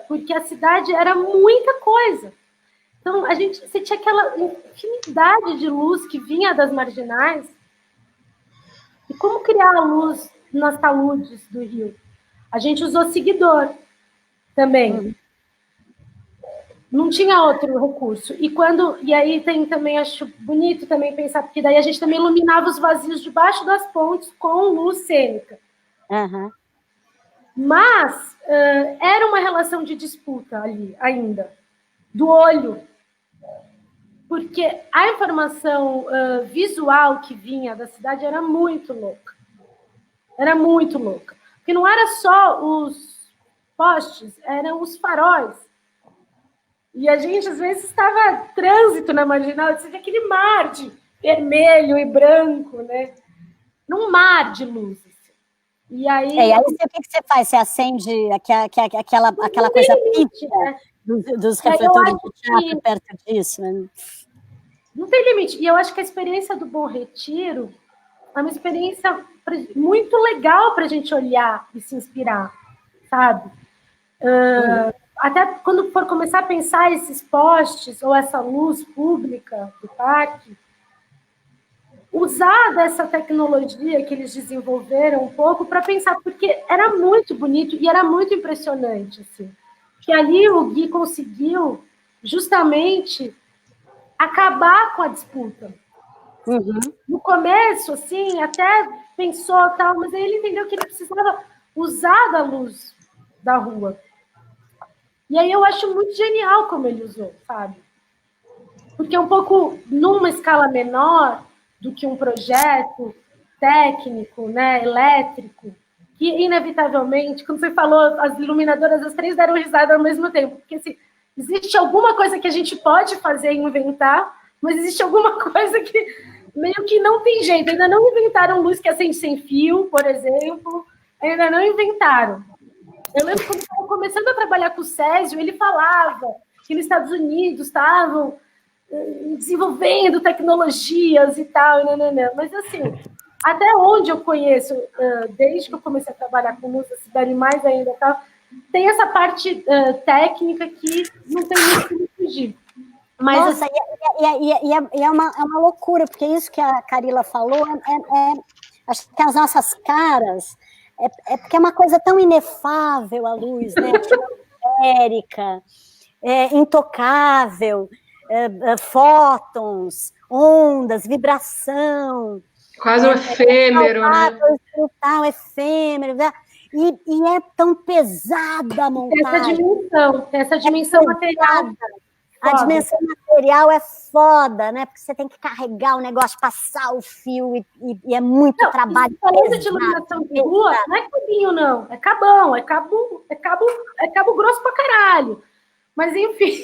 porque a cidade era muita coisa. Então, você tinha aquela infinidade de luz que vinha das marginais. E como criar a luz nas taludes do Rio? A gente usou seguidor também. Não tinha outro recurso. E aí tem também, acho bonito também pensar, porque daí a gente também iluminava os vazios debaixo das pontes com luz cênica. Uhum. Mas era uma relação de disputa ali ainda, do olho. Porque a informação visual que vinha da cidade era muito louca. Era muito louca. Porque não era só os postes, eram os faróis. E a gente, às vezes, estava trânsito na Marginal, você vê aquele mar de vermelho e branco, né? Num mar de luzes. E aí o que você faz? Você acende aquela coisa pífia dos refletores de teatro perto disso, né? Não tem limite. E eu acho que a experiência do Bom Retiro é uma experiência muito legal para a gente olhar e se inspirar, sabe? Até quando for começar a pensar esses postes ou essa luz pública do parque, usar dessa tecnologia que eles desenvolveram um pouco para pensar, porque era muito bonito e era muito impressionante, assim, que ali o Gui conseguiu justamente acabar com a disputa. Uhum. No começo, assim, até pensou tal, mas aí ele entendeu que ele precisava usar da luz da rua. E aí eu acho muito genial como ele usou, sabe? Porque é um pouco numa escala menor do que um projeto técnico, né, elétrico, que inevitavelmente, quando você falou, as iluminadoras, as três deram risada ao mesmo tempo, porque assim, existe alguma coisa que a gente pode fazer e inventar, mas existe alguma coisa que meio que não tem jeito. Ainda não inventaram luz que acende sem fio, por exemplo. Ainda não inventaram. Eu lembro quando eu estava começando a trabalhar com o Césio, ele falava que nos Estados Unidos estavam desenvolvendo tecnologias e tal, mas assim, até onde eu conheço, desde que eu comecei a trabalhar com luz da cidade, mais ainda, tal, tem essa parte técnica que não tem muito como fugir. Mas, nossa, assim, é uma loucura, porque isso que a Carila falou, acho que as nossas caras, porque é uma coisa tão inefável a luz, né? Atmosférica, intocável, fótons, ondas, vibração. Quase um efêmero, né? Tal, efêmero, né? E é tão pesada a montagem. Tem essa dimensão material. A dimensão material é foda, né? Porque você tem que carregar o negócio, passar o fio, e é muito trabalho. Falando de iluminação de rua, não é cabinho, não. É cabão, é cabo grosso pra caralho. Mas, enfim,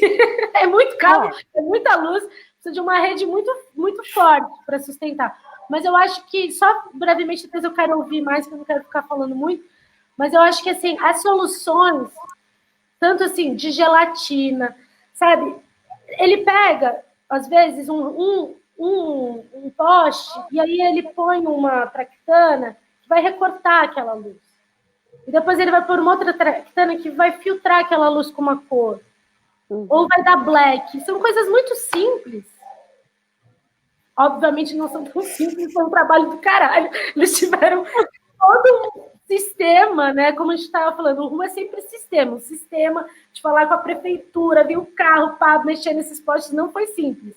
é muito cabo, é muita luz, precisa de uma rede muito, muito forte para sustentar. Mas eu acho que, só brevemente, depois eu quero ouvir mais, porque eu não quero ficar falando muito, mas eu acho que, assim, as soluções, tanto assim, de gelatina, sabe? Ele pega, às vezes, um poste, e aí ele põe uma traquitana que vai recortar aquela luz. E depois ele vai pôr uma outra traquitana que vai filtrar aquela luz com uma cor. Ou vai dar black. São coisas muito simples. Obviamente não são tão simples, foi um trabalho do caralho. Eles tiveram todo um sistema, né? Como a gente estava falando, o RU é sempre sistema. Um sistema de falar com a prefeitura, vir o carro para mexer nesses postes, não foi simples.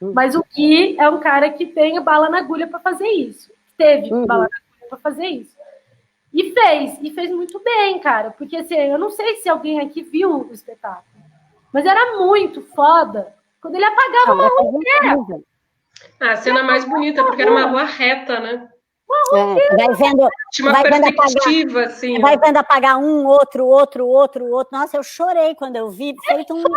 Mas o Gui é um cara que tem bala na agulha para fazer isso. Teve bala na agulha para fazer isso. E fez muito bem, cara. Porque assim, eu não sei se alguém aqui viu o espetáculo, mas era muito foda quando ele apagava uma rua inteira. A cena mais bonita, porque era uma rua reta, né? Vai vendo, tinha uma perspectiva, assim. Vai vendo apagar um, outro. Nossa, eu chorei quando eu vi. Feito um. Ele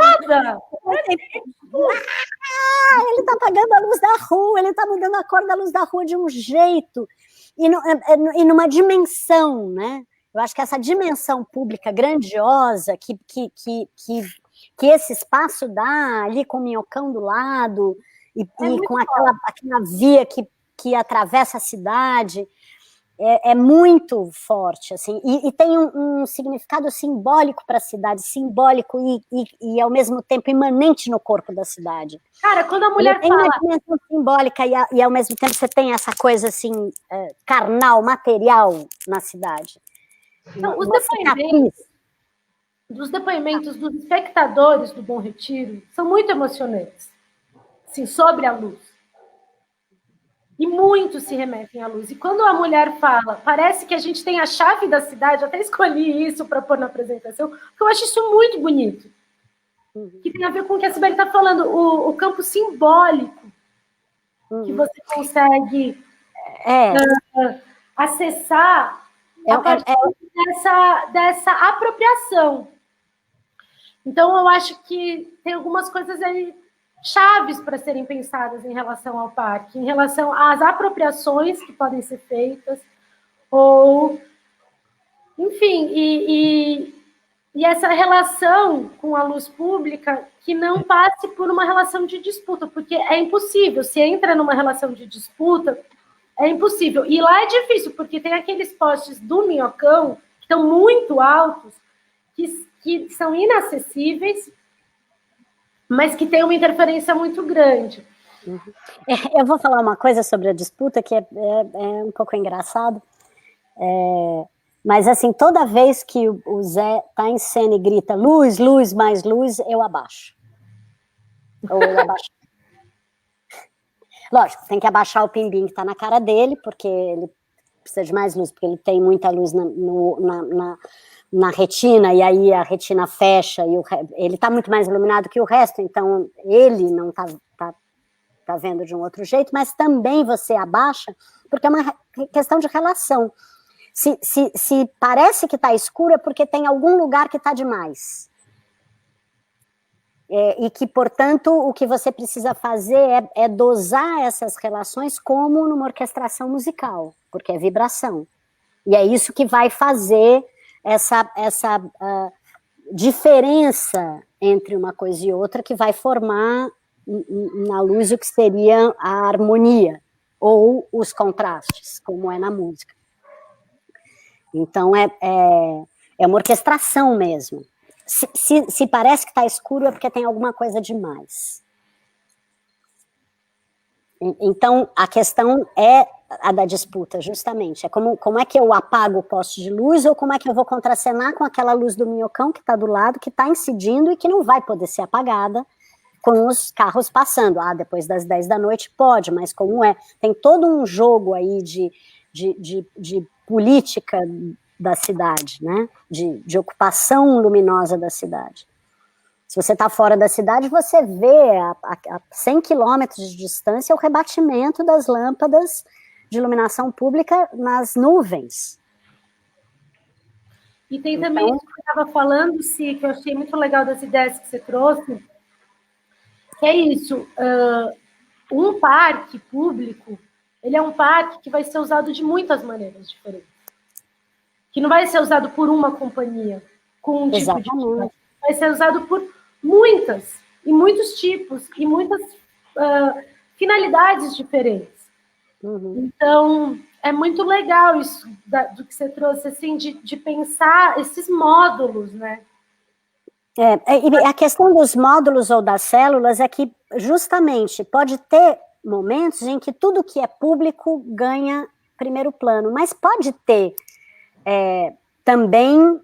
tá apagando a luz da rua, ele tá mudando a cor da luz da rua de um jeito. E numa dimensão, né? Eu acho que essa dimensão pública grandiosa que esse espaço dá ali com o Minhocão do lado e com aquela via que atravessa a cidade, é muito forte, assim, e tem um significado simbólico para a cidade, simbólico e ao mesmo tempo imanente no corpo da cidade. Cara, quando a mulher tem uma dimensão simbólica e ao mesmo tempo você tem essa coisa assim, carnal, material na cidade. Então, os depoimentos dos espectadores do Bom Retiro são muito emocionantes, assim, sobre a luz. E muitos se remetem à luz. E quando a mulher fala, parece que a gente tem a chave da cidade, eu até escolhi isso para pôr na apresentação, porque eu acho isso muito bonito. Que tem a ver com o que a Sibeli está falando, o campo simbólico que você consegue acessar a partir dessa apropriação. Então, eu acho que tem algumas coisas aí chaves para serem pensadas em relação ao parque, em relação às apropriações que podem ser feitas, ou, enfim, e essa relação com a luz pública que não passe por uma relação de disputa, porque é impossível, se entra numa relação de disputa, é impossível. E lá é difícil, porque tem aqueles postes do Minhocão, que estão muito altos, que são inacessíveis, mas que tem uma interferência muito grande. Eu vou falar uma coisa sobre a disputa que é um pouco engraçado, mas assim, toda vez que o Zé está em cena e grita luz, luz, mais luz, eu abaixo. Ou eu abaixo. Lógico, tem que abaixar o pimbim que está na cara dele, porque ele precisa de mais luz, porque ele tem muita luz na retina, e aí a retina fecha, e ele está muito mais iluminado que o resto, então ele não está vendo de um outro jeito, mas também você abaixa, porque é uma questão de relação. Se parece que está escuro, é porque tem algum lugar que está demais. E que, portanto, o que você precisa fazer é dosar essas relações como numa orquestração musical, porque é vibração. E é isso que vai fazer essa diferença entre uma coisa e outra, que vai formar na luz o que seria a harmonia, ou os contrastes, como é na música. Então, é uma orquestração mesmo. Se parece que está escuro, é porque tem alguma coisa demais. Então, a questão é a da disputa, justamente. É como é que eu apago o poste de luz, ou como é que eu vou contracenar com aquela luz do Minhocão que está do lado, que está incidindo e que não vai poder ser apagada, com os carros passando. Depois das 10 da noite pode, mas como tem todo um jogo aí de política da cidade, né? De ocupação luminosa da cidade. Se você está fora da cidade, você vê a 100 quilômetros de distância o rebatimento das lâmpadas de iluminação pública nas nuvens. E tem também isso que você estava falando, que eu achei muito legal das ideias que você trouxe, que é isso, um parque público, ele é um parque que vai ser usado de muitas maneiras diferentes. Que não vai ser usado por uma companhia, com um tipo de parque. Vai ser usado por muitas, e muitos tipos, e muitas finalidades diferentes. Uhum. Então, é muito legal isso do que você trouxe, assim, de pensar esses módulos, né? E a questão dos módulos ou das células é que, justamente, pode ter momentos em que tudo que é público ganha primeiro plano, mas pode ter também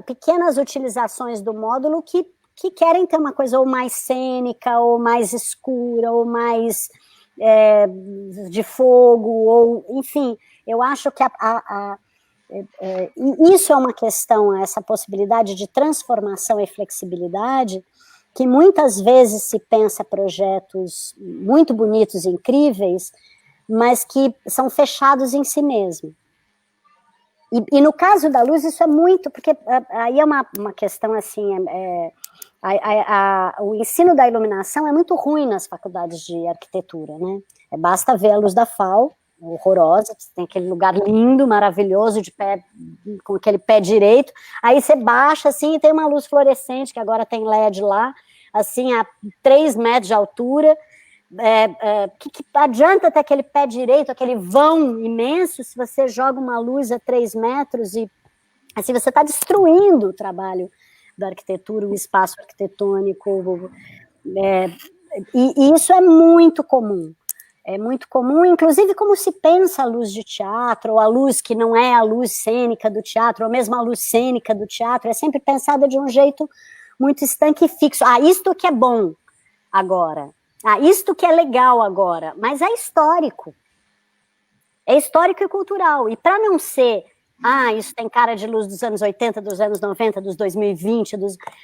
pequenas utilizações do módulo que querem ter uma coisa ou mais cênica, ou mais escura, ou mais de fogo, ou enfim, eu acho que isso é uma questão, essa possibilidade de transformação e flexibilidade, que muitas vezes se pensa projetos muito bonitos, incríveis, mas que são fechados em si mesmo. E no caso da luz, isso é muito, porque aí é uma questão assim, o ensino da iluminação é muito ruim nas faculdades de arquitetura, né? Basta ver a luz da FAO, horrorosa, você tem aquele lugar lindo, maravilhoso, de pé, com aquele pé direito, aí você baixa assim e tem uma luz fluorescente, que agora tem LED lá, assim, a 3 metros de altura. Que adianta ter aquele pé direito, aquele vão imenso, se você joga uma luz a 3 metros e assim você está destruindo o trabalho da arquitetura, o espaço arquitetônico, e isso é muito comum. É muito comum, inclusive como se pensa a luz de teatro, ou a luz que não é a luz cênica do teatro, ou mesmo a luz cênica do teatro, é sempre pensada de um jeito muito estanque e fixo. Isto que é bom agora. Isto que é legal agora, mas é histórico. É histórico e cultural. E para não ser, isso tem cara de luz dos anos 80, dos anos 90, dos 2020,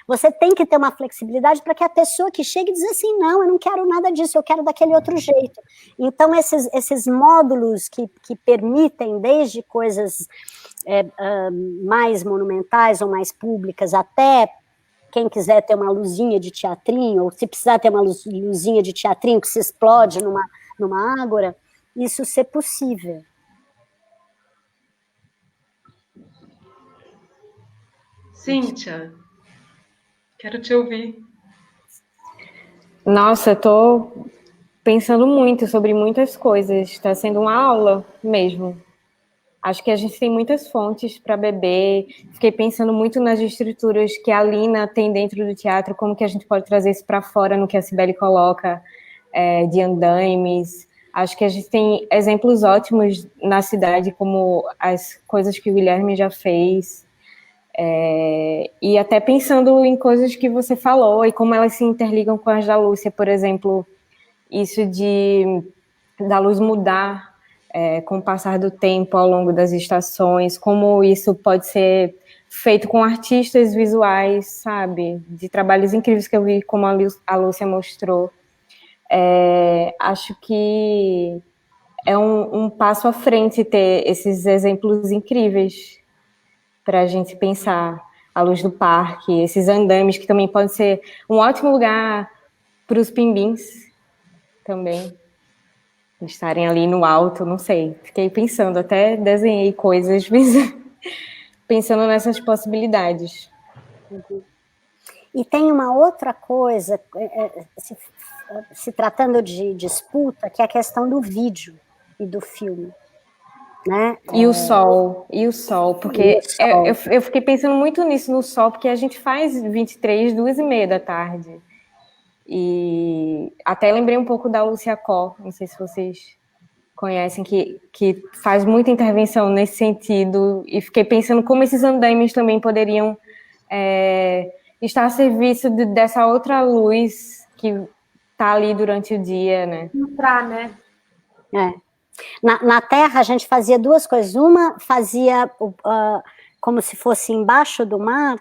você tem que ter uma flexibilidade para que a pessoa que chegue diz assim, não, eu não quero nada disso, eu quero daquele outro jeito. Então, esses módulos que permitem, desde coisas mais monumentais ou mais públicas, até quem quiser ter uma luzinha de teatrinho, ou se precisar ter uma luzinha de teatrinho que se explode numa ágora, isso ser possível. Cíntia, quero te ouvir. Nossa, eu tô pensando muito sobre muitas coisas, está sendo uma aula mesmo. Acho que a gente tem muitas fontes para beber. Fiquei pensando muito nas estruturas que a Lina tem dentro do teatro, como que a gente pode trazer isso para fora no que a Cibele coloca, de andaimes. Acho que a gente tem exemplos ótimos na cidade, como as coisas que o Guilherme já fez. E até pensando em coisas que você falou e como elas se interligam com as da Lúcia, por exemplo, isso da luz mudar com o passar do tempo ao longo das estações, como isso pode ser feito com artistas visuais, sabe? De trabalhos incríveis que eu vi, como a Lúcia mostrou. Acho que é um passo à frente ter esses exemplos incríveis para a gente pensar a luz do parque, esses andames que também podem ser um ótimo lugar para os pimbins também. Estarem ali no alto, não sei. Fiquei pensando, até desenhei coisas, pensando nessas possibilidades. E tem uma outra coisa, se tratando de disputa, que é a questão do vídeo e do filme. Né? E o sol, porque eu fiquei pensando muito nisso, no sol, porque a gente faz 23, 2h30 da tarde. E até lembrei um pouco da Lúcia Có, não sei se vocês conhecem, que faz muita intervenção nesse sentido, e fiquei pensando como esses andaimes também poderiam está a serviço dessa outra luz que está ali durante o dia, né? Entrar, né? Na Terra, a gente fazia duas coisas. Uma fazia como se fosse embaixo do mar,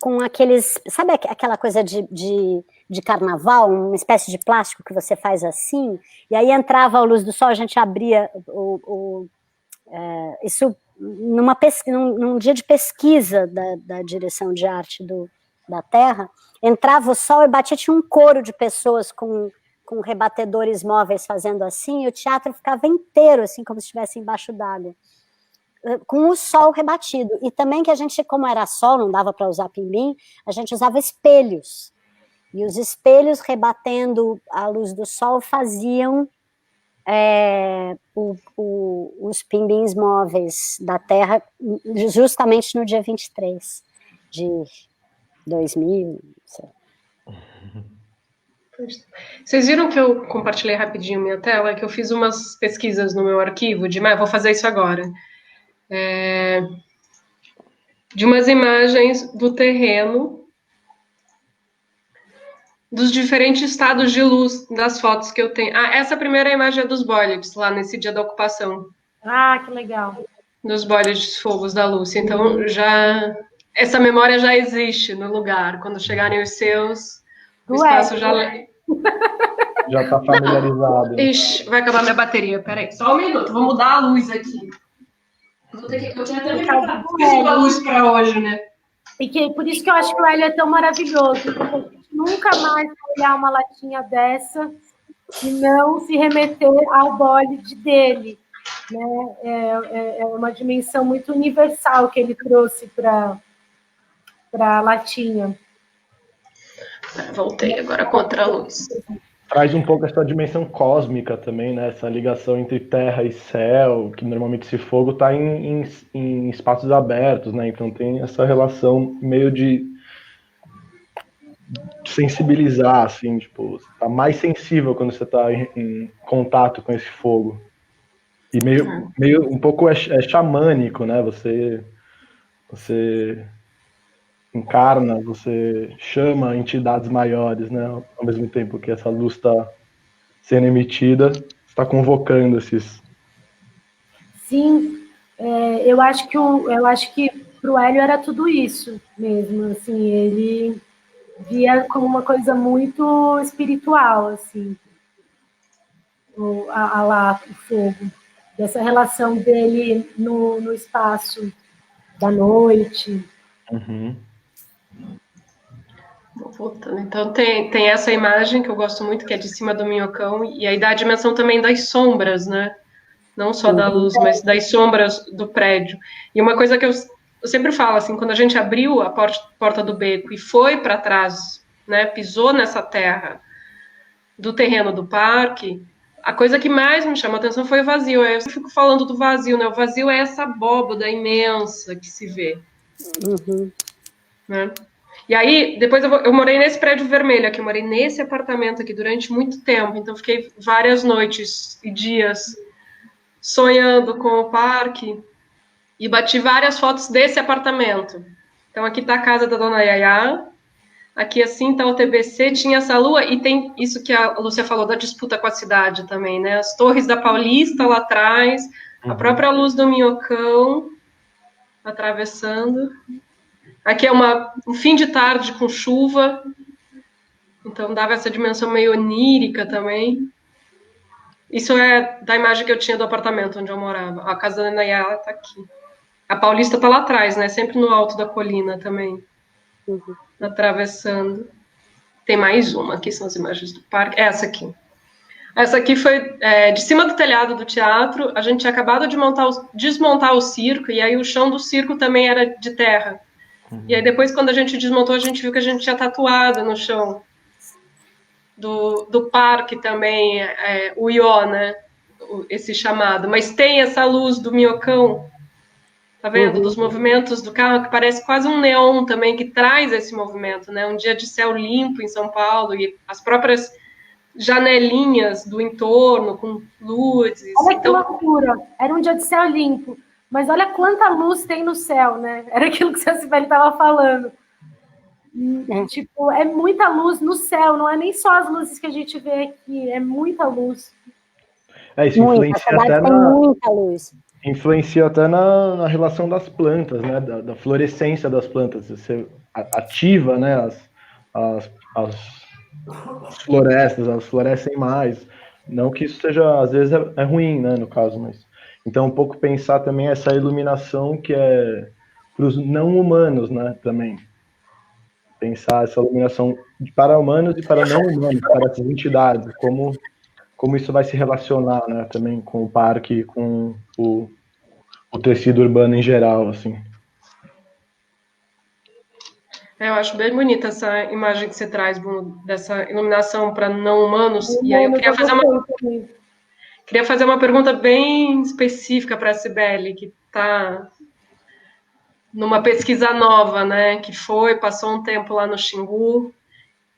com aqueles... Sabe aquela coisa de carnaval, uma espécie de plástico que você faz assim? E aí entrava a luz do sol, a gente abria isso num dia de pesquisa da direção de arte da Terra. Entrava o sol e batia, tinha um coro de pessoas com rebatedores móveis fazendo assim, e o teatro ficava inteiro, assim, como se estivesse embaixo d'água, com o sol rebatido. E também que a gente, como era sol, não dava para usar pimbim, a gente usava espelhos. E os espelhos rebatendo a luz do sol faziam os pimbins móveis da Terra, justamente no dia 23 de 2000, sei lá. Vocês viram que eu compartilhei rapidinho minha tela, que eu fiz umas pesquisas no meu arquivo, vou fazer isso agora, de umas imagens do terreno, dos diferentes estados de luz das fotos que eu tenho. Essa primeira imagem é dos boilets, lá nesse dia da ocupação. Ah, que legal. Dos boilets fogos da Lúcia. Então, essa memória já existe no lugar. Quando chegarem os seus, o espaço Já está familiarizado. Ixi, vai acabar minha bateria. Peraí, só um minuto. Vou mudar a luz aqui. Eu tinha até preparado a luz para hoje, né? Por isso que eu acho que o Hélio é tão maravilhoso. Porque a gente nunca mais vai olhar uma latinha dessa e não se remeter ao bolide dele. Né? É uma dimensão muito universal que ele trouxe para a latinha. Voltei agora contra a luz. Traz um pouco essa dimensão cósmica também, né? Essa ligação entre terra e céu, que normalmente esse fogo está em espaços abertos, né? Então tem essa relação meio de sensibilizar, assim, tipo, você tá mais sensível quando você está em contato com esse fogo. E meio um pouco é xamânico, né? Você encarna, você chama entidades maiores, né? Ao mesmo tempo que essa luz está sendo emitida, está convocando esses... Sim, eu acho que para o Hélio era tudo isso mesmo, assim, ele via como uma coisa muito espiritual, assim, o fogo, dessa relação dele no espaço da noite. Uhum. Voltando. Então tem essa imagem que eu gosto muito, que é de cima do minhocão, e aí dá a dimensão também das sombras, né? Não só da luz, mas das sombras do prédio. E uma coisa que eu sempre falo, assim, quando a gente abriu a porta do beco e foi para trás, né, pisou nessa terra do terreno do parque, a coisa que mais me chamou a atenção foi o vazio. Eu fico falando do vazio, né? O vazio é essa abóboda imensa que se vê. Uhum. Né? E aí, depois eu morei nesse prédio vermelho aqui, eu morei nesse apartamento aqui durante muito tempo, então fiquei várias noites e dias sonhando com o parque e bati várias fotos desse apartamento. Então aqui está a casa da dona Yaya, aqui assim está o TBC, tinha essa lua, e tem isso que a Lúcia falou da disputa com a cidade também, né? As torres da Paulista lá atrás, a própria luz do Minhocão atravessando. Aqui é um fim de tarde com chuva, então dava essa dimensão meio onírica também. Isso é da imagem que eu tinha do apartamento onde eu morava. A casa da Nayara está aqui. A Paulista está lá atrás, né? Sempre no alto da colina também. Atravessando. Tem mais uma aqui, são as imagens do parque. Essa aqui. Essa aqui foi de cima do telhado do teatro. A gente tinha acabado de desmontar o circo, e aí o chão do circo também era de terra. E aí depois, quando a gente desmontou, a gente viu que a gente tinha tatuado no chão do parque também, o Ió, né? Esse chamado. Mas tem essa luz do Minhocão, tá vendo? Dos movimentos do carro, que parece quase um neon também, que traz esse movimento, né? Um dia de céu limpo em São Paulo, e as próprias janelinhas do entorno, com luzes. Olha que loucura! Era um dia de céu limpo. Mas olha quanta luz tem no céu, né? Era aquilo que o seu Sibeli estava falando. Tipo, é muita luz no céu, não é nem só as luzes que a gente vê aqui, é muita luz. Isso Muita, a cidade tem muita luz. Influencia até na relação das plantas, né? Da florescência das plantas. Você ativa, né? As florestas, elas florescem mais. Não que isso seja, às vezes, é ruim, né? No caso, mas. Então, um pouco pensar também essa iluminação que é para os não humanos, né? Também. Pensar essa iluminação para humanos e para não humanos, para essas entidades, como isso vai se relacionar, né, também com o parque, com o tecido urbano em geral, assim. Eu acho bem bonita essa imagem que você traz, Bruno, dessa iluminação para não humanos. E aí eu queria fazer uma pergunta bem específica para a Cibele, que está numa pesquisa nova, né? Que passou um tempo lá no Xingu,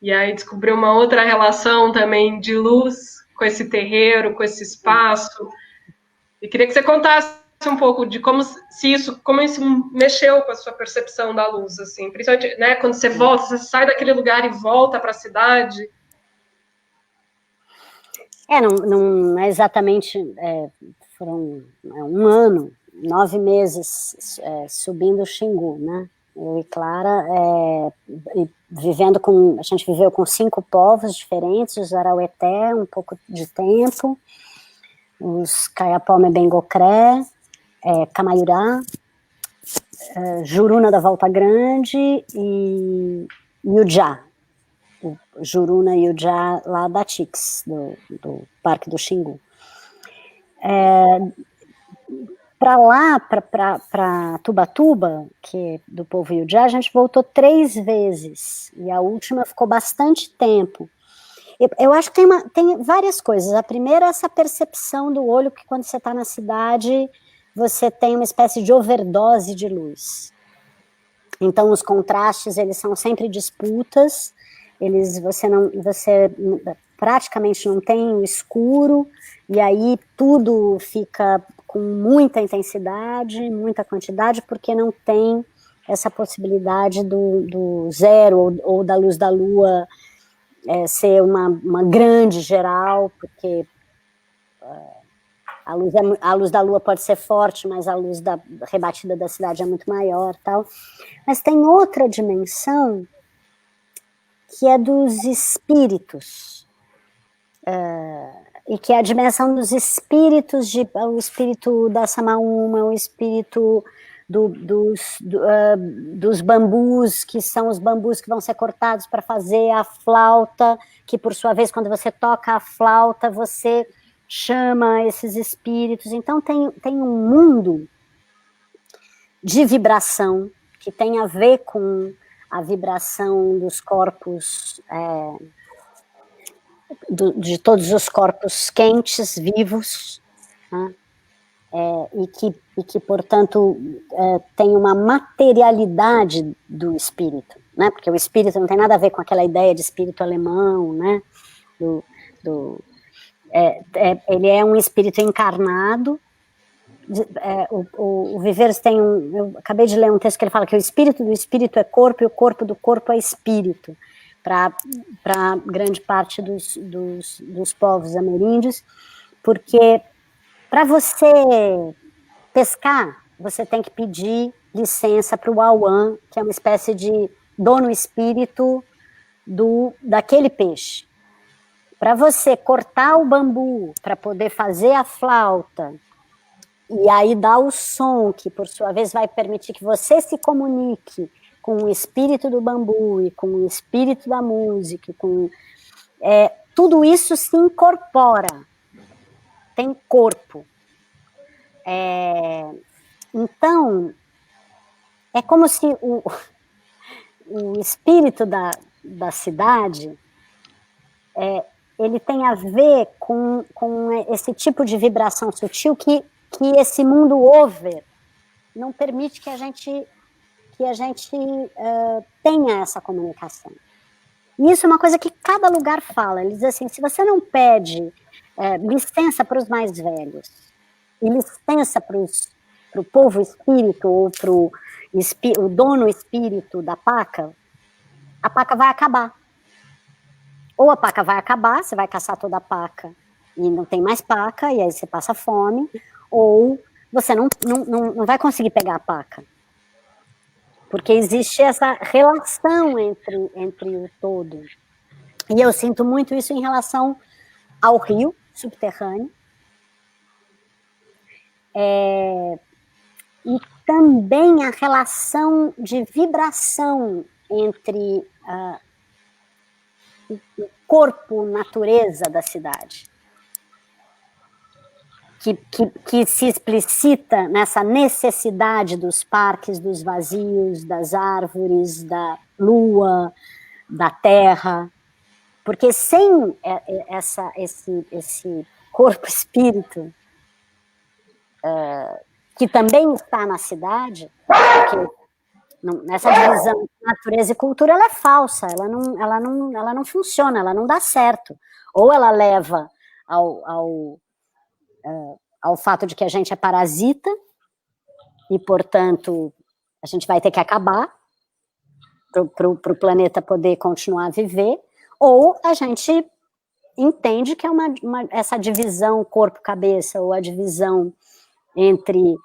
e aí descobriu uma outra relação também de luz com esse terreiro, com esse espaço. E queria que você contasse um pouco de como isso mexeu com a sua percepção da luz, assim, principalmente, né, quando você volta, você sai daquele lugar e volta para a cidade. Não é exatamente, foram um ano, 9 meses subindo o Xingu, né? Eu e Clara, a gente viveu com 5 povos diferentes, os Araueté, um pouco de tempo, os Kayapome Bengocré, Camaiurá, Juruna da Volta Grande e Ujá, o Juruna e Ujá lá da Tix, do Parque do Xingu. Para lá, para Tubatuba, que é do povo Ujá, a gente voltou 3 vezes, e a última ficou bastante tempo. Eu acho que tem várias coisas. A primeira é essa percepção do olho, que quando você está na cidade, você tem uma espécie de overdose de luz. Então, os contrastes, eles são sempre disputas, você praticamente não tem o escuro, e aí tudo fica com muita intensidade, muita quantidade, porque não tem essa possibilidade do zero ou da luz da lua ser uma grande geral, porque a luz da lua pode ser forte, mas a luz rebatida da cidade é muito maior, tal. Mas tem outra dimensão que é dos espíritos, e que é a dimensão dos espíritos, o espírito da Samaúma, o espírito dos bambus, que são os bambus que vão ser cortados para fazer a flauta, que por sua vez, quando você toca a flauta, você chama esses espíritos. Então tem um mundo de vibração que tem a ver com a vibração dos corpos, de todos os corpos quentes, vivos, né? E que, portanto, tem uma materialidade do espírito, né? Porque o espírito não tem nada a ver com aquela ideia de espírito alemão, né? Ele é um espírito encarnado. O Viveiros tem eu acabei de ler um texto que ele fala que o espírito do espírito é corpo e o corpo do corpo é espírito, para grande parte dos povos ameríndios, porque para você pescar, você tem que pedir licença para o Auan, que é uma espécie de dono espírito daquele peixe. Para você cortar o bambu, para poder fazer a flauta, e aí dar o som, que por sua vez vai permitir que você se comunique com o espírito do bambu e com o espírito da música, tudo isso se incorpora, tem corpo. Então, é como se o espírito da cidade ele tem a ver com esse tipo de vibração sutil que esse mundo over não permite que a gente tenha essa comunicação. E isso é uma coisa que cada lugar fala. Eles dizem assim, se você não pede licença para os mais velhos e licença para o povo espírito ou para o dono espírito da paca, a paca vai acabar. Ou a paca vai acabar, você vai caçar toda a paca e não tem mais paca, e aí você passa fome, ou você não vai conseguir pegar a paca. Porque existe essa relação entre o todo. E eu sinto muito isso em relação ao rio subterrâneo. E também a relação de vibração entre o corpo, natureza da cidade. Que se explicita nessa necessidade dos parques, dos vazios, das árvores, da lua, da terra. Porque sem esse corpo-espírito, que também está na cidade, porque nessa divisão de natureza e cultura, ela é falsa, ela não funciona, ela não dá certo. Ou ela leva ao fato de que a gente é parasita e, portanto, a gente vai ter que acabar para o planeta poder continuar a viver, ou a gente entende que é essa divisão corpo-cabeça, ou a divisão entre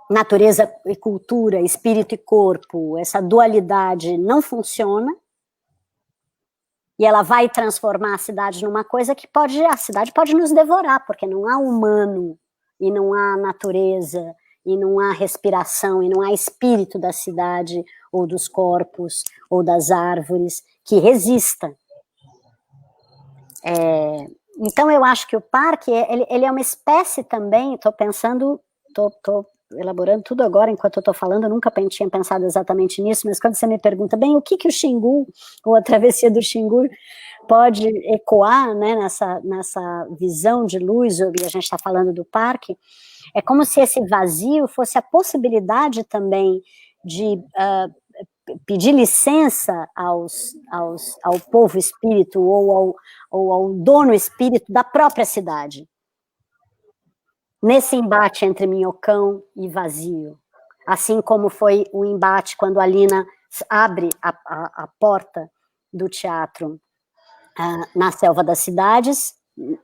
natureza e cultura, espírito e corpo, essa dualidade não funciona, e ela vai transformar a cidade numa coisa que a cidade pode nos devorar, porque não há humano, e não há natureza, e não há respiração, e não há espírito da cidade, ou dos corpos, ou das árvores, que resista. Então eu acho que o parque, ele é uma espécie também, estou elaborando tudo agora enquanto eu estou falando, eu nunca tinha pensado exatamente nisso, mas quando você me pergunta, bem, o que o Xingu, ou a travessia do Xingu, pode ecoar, né, nessa visão de luz, e a gente está falando do parque, é como se esse vazio fosse a possibilidade também de pedir licença ao povo espírito, ou ao dono espírito da própria cidade, nesse embate entre minhocão e vazio, assim como foi o embate quando a Lina abre a porta do teatro na Selva das Cidades,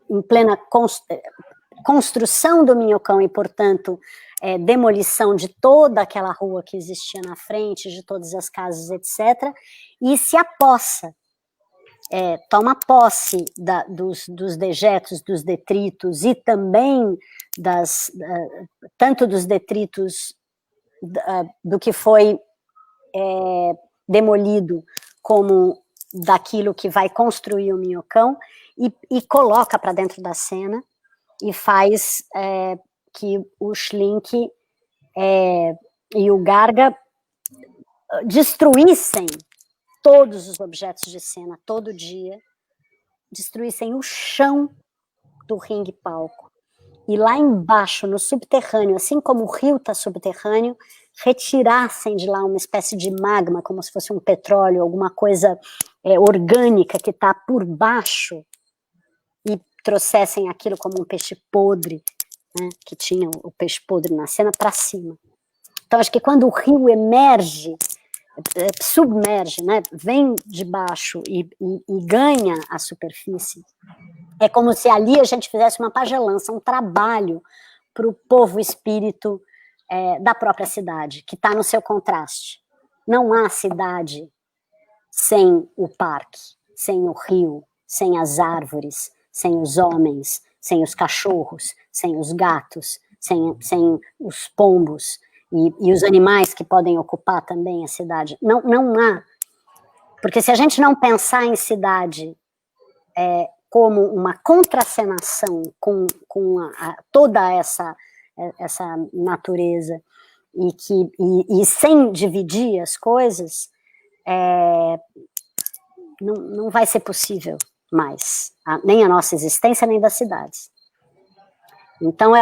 em plena construção do minhocão e, portanto, demolição de toda aquela rua que existia na frente, de todas as casas, etc., e se apossa, toma posse dos dejetos, dos detritos, e também tanto dos detritos do que foi demolido, como daquilo que vai construir o minhocão, e coloca para dentro da cena, e faz que o Schlink e o Garga destruíssem todos os objetos de cena, todo dia, destruíssem o chão do ringue-palco. E lá embaixo, no subterrâneo, assim como o rio está subterrâneo, retirassem de lá uma espécie de magma, como se fosse um petróleo, alguma coisa orgânica que está por baixo, e trouxessem aquilo como um peixe podre, né, que tinha o peixe podre na cena, para cima. Então, acho que quando o rio emerge, submerge, né, vem de baixo e ganha a superfície, é como se ali a gente fizesse uma pagelança, um trabalho para o povo espírito da própria cidade, que está no seu contraste. Não há cidade sem o parque, sem o rio, sem as árvores, sem os homens, sem os cachorros, sem os gatos, sem os pombos, e os animais que podem ocupar também a cidade. Não há. Porque se a gente não pensar em cidade como uma contracenação com toda essa natureza, e sem dividir as coisas, não vai ser possível mais, nem a nossa existência, nem das cidades. Então,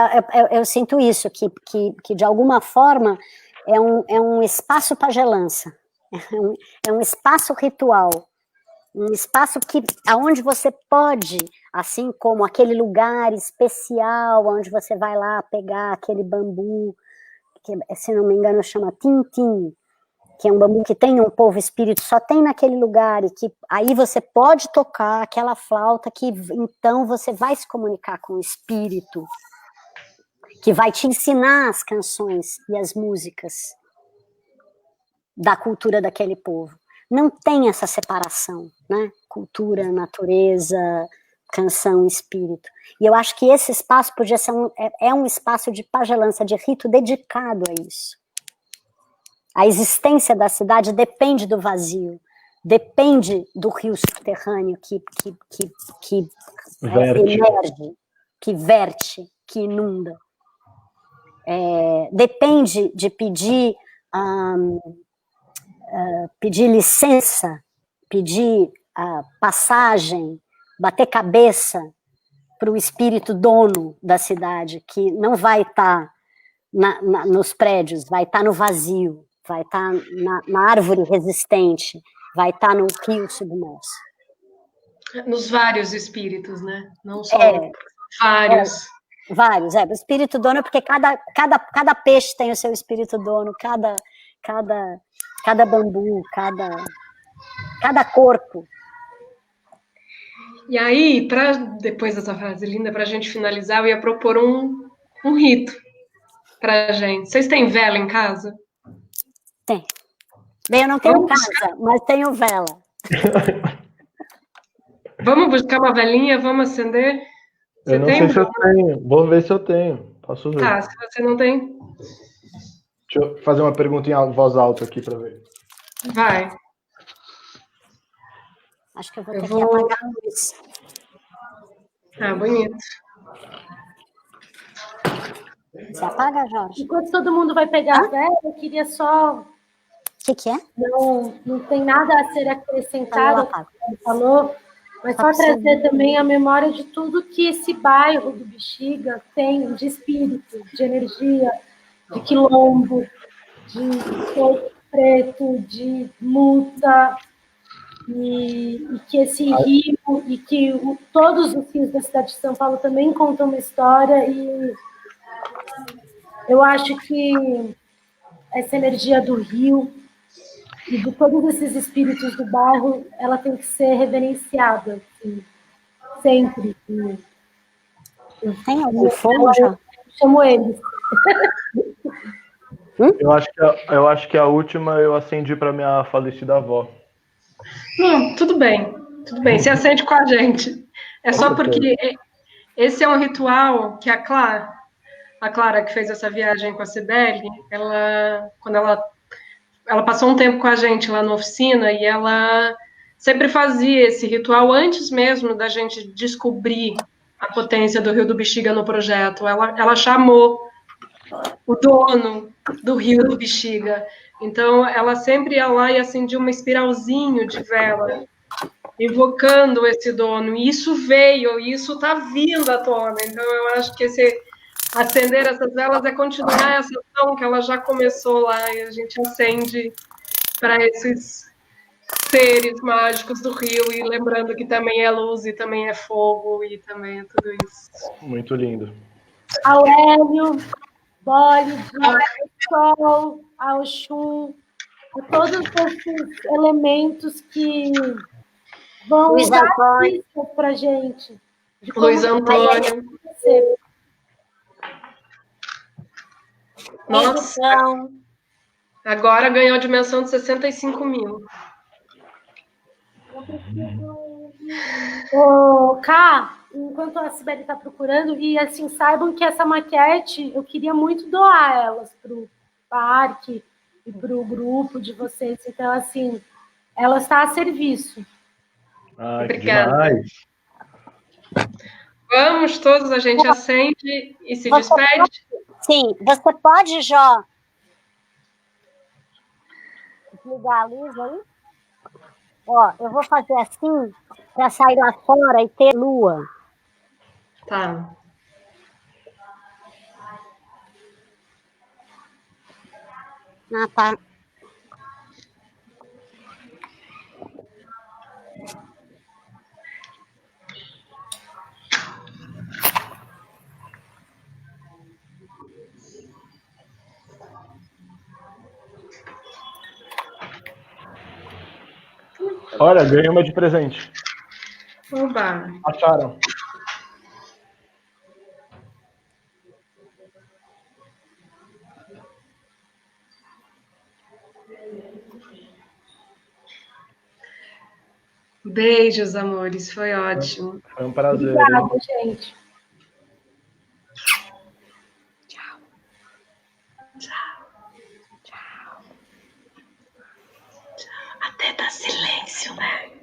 eu sinto isso, que de alguma forma é um espaço pagelança, é um espaço ritual, um espaço aonde você pode, assim como aquele lugar especial, onde você vai lá pegar aquele bambu, que, se não me engano, chama Tintim, que é um bambu que tem um polvo espírito, só tem naquele lugar, e que aí você pode tocar aquela flauta que então você vai se comunicar com o espírito, que vai te ensinar as canções e as músicas da cultura daquele povo. Não tem essa separação, né? Cultura, natureza, canção, espírito. E eu acho que esse espaço podia ser um espaço de pagelança, de rito dedicado a isso. A existência da cidade depende do vazio, depende do rio subterrâneo que emerge, que verte, que inunda. Depende de pedir licença, pedir passagem, bater cabeça para o espírito dono da cidade, que não vai estar nos prédios, vai estar no vazio, vai estar na árvore resistente, vai estar no rio submerso. Nos vários espíritos, né? Não só vários. Vários, o espírito dono, porque cada peixe tem o seu espírito dono, cada bambu, cada corpo. E aí, depois dessa frase linda, para a gente finalizar, eu ia propor um rito para a gente. Vocês têm vela em casa? Tem. Bem, eu não tenho casa, mas tenho vela. Vamos buscar uma velinha, vamos acender? Eu não sei se eu tenho. Vou ver se eu tenho. Posso ver. Tá, se você não tem... Deixa eu fazer uma pergunta em voz alta aqui para ver. Vai. Acho que eu vou ter que apagar a luz. Ah, bonito. Você apaga, Jorge? Enquanto todo mundo vai pegar a vela, eu queria só... O que é? Não tem nada a ser acrescentado, ele falou, mas só trazer também a memória de tudo que esse bairro do Bexiga tem de espírito, de energia, de quilombo, de corpo preto, de luta, e que esse rio, e que todos os rios da cidade de São Paulo também contam uma história, e eu acho que essa energia do rio e de todos esses espíritos do bairro, ela tem que ser reverenciada, assim, sempre. Tem algum fogo, já? Eu chamo eles. Eu acho que a última eu acendi para minha falecida avó. Tudo bem. Se acende com a gente. É só porque esse é um ritual que a Clara que fez essa viagem com a Cibele, quando ela passou um tempo com a gente lá na oficina e ela sempre fazia esse ritual antes mesmo da gente descobrir a potência do Rio do Bexiga no projeto. Ela chamou o dono do Rio do Bexiga. Então, ela sempre ia lá e acendia uma espiralzinho de vela, invocando esse dono. E isso veio, e isso está vindo à tona. Então, eu acho que acender essas velas é continuar essa ação que ela já começou lá, e a gente acende para esses seres mágicos do rio, e lembrando que também é luz, e também é fogo, e também é tudo isso. Muito lindo. Ao Hélio, Bólide, ao Sol, ao Xum, a todos esses elementos que vão dar pistas para a gente. Luiz Antônio. Nossa, agora ganhou a dimensão de 65 mil. Cá, enquanto a Cibele está procurando, e assim, saibam que essa maquete, eu queria muito doar elas para o parque e para o grupo de vocês. Então, assim, ela está a serviço. Ai, obrigada. Demais. Vamos todos, a gente acende e se despede. Sim, você pode, Jó, desligar a luz aí? Ó, eu vou fazer assim para sair lá fora e ter lua. Tá. Ah, tá. Olha, ganhei uma de presente. Oba! Acharam? Beijos, amores. Foi ótimo. Foi um prazer. Obrigada, gente. Até dá silêncio, né?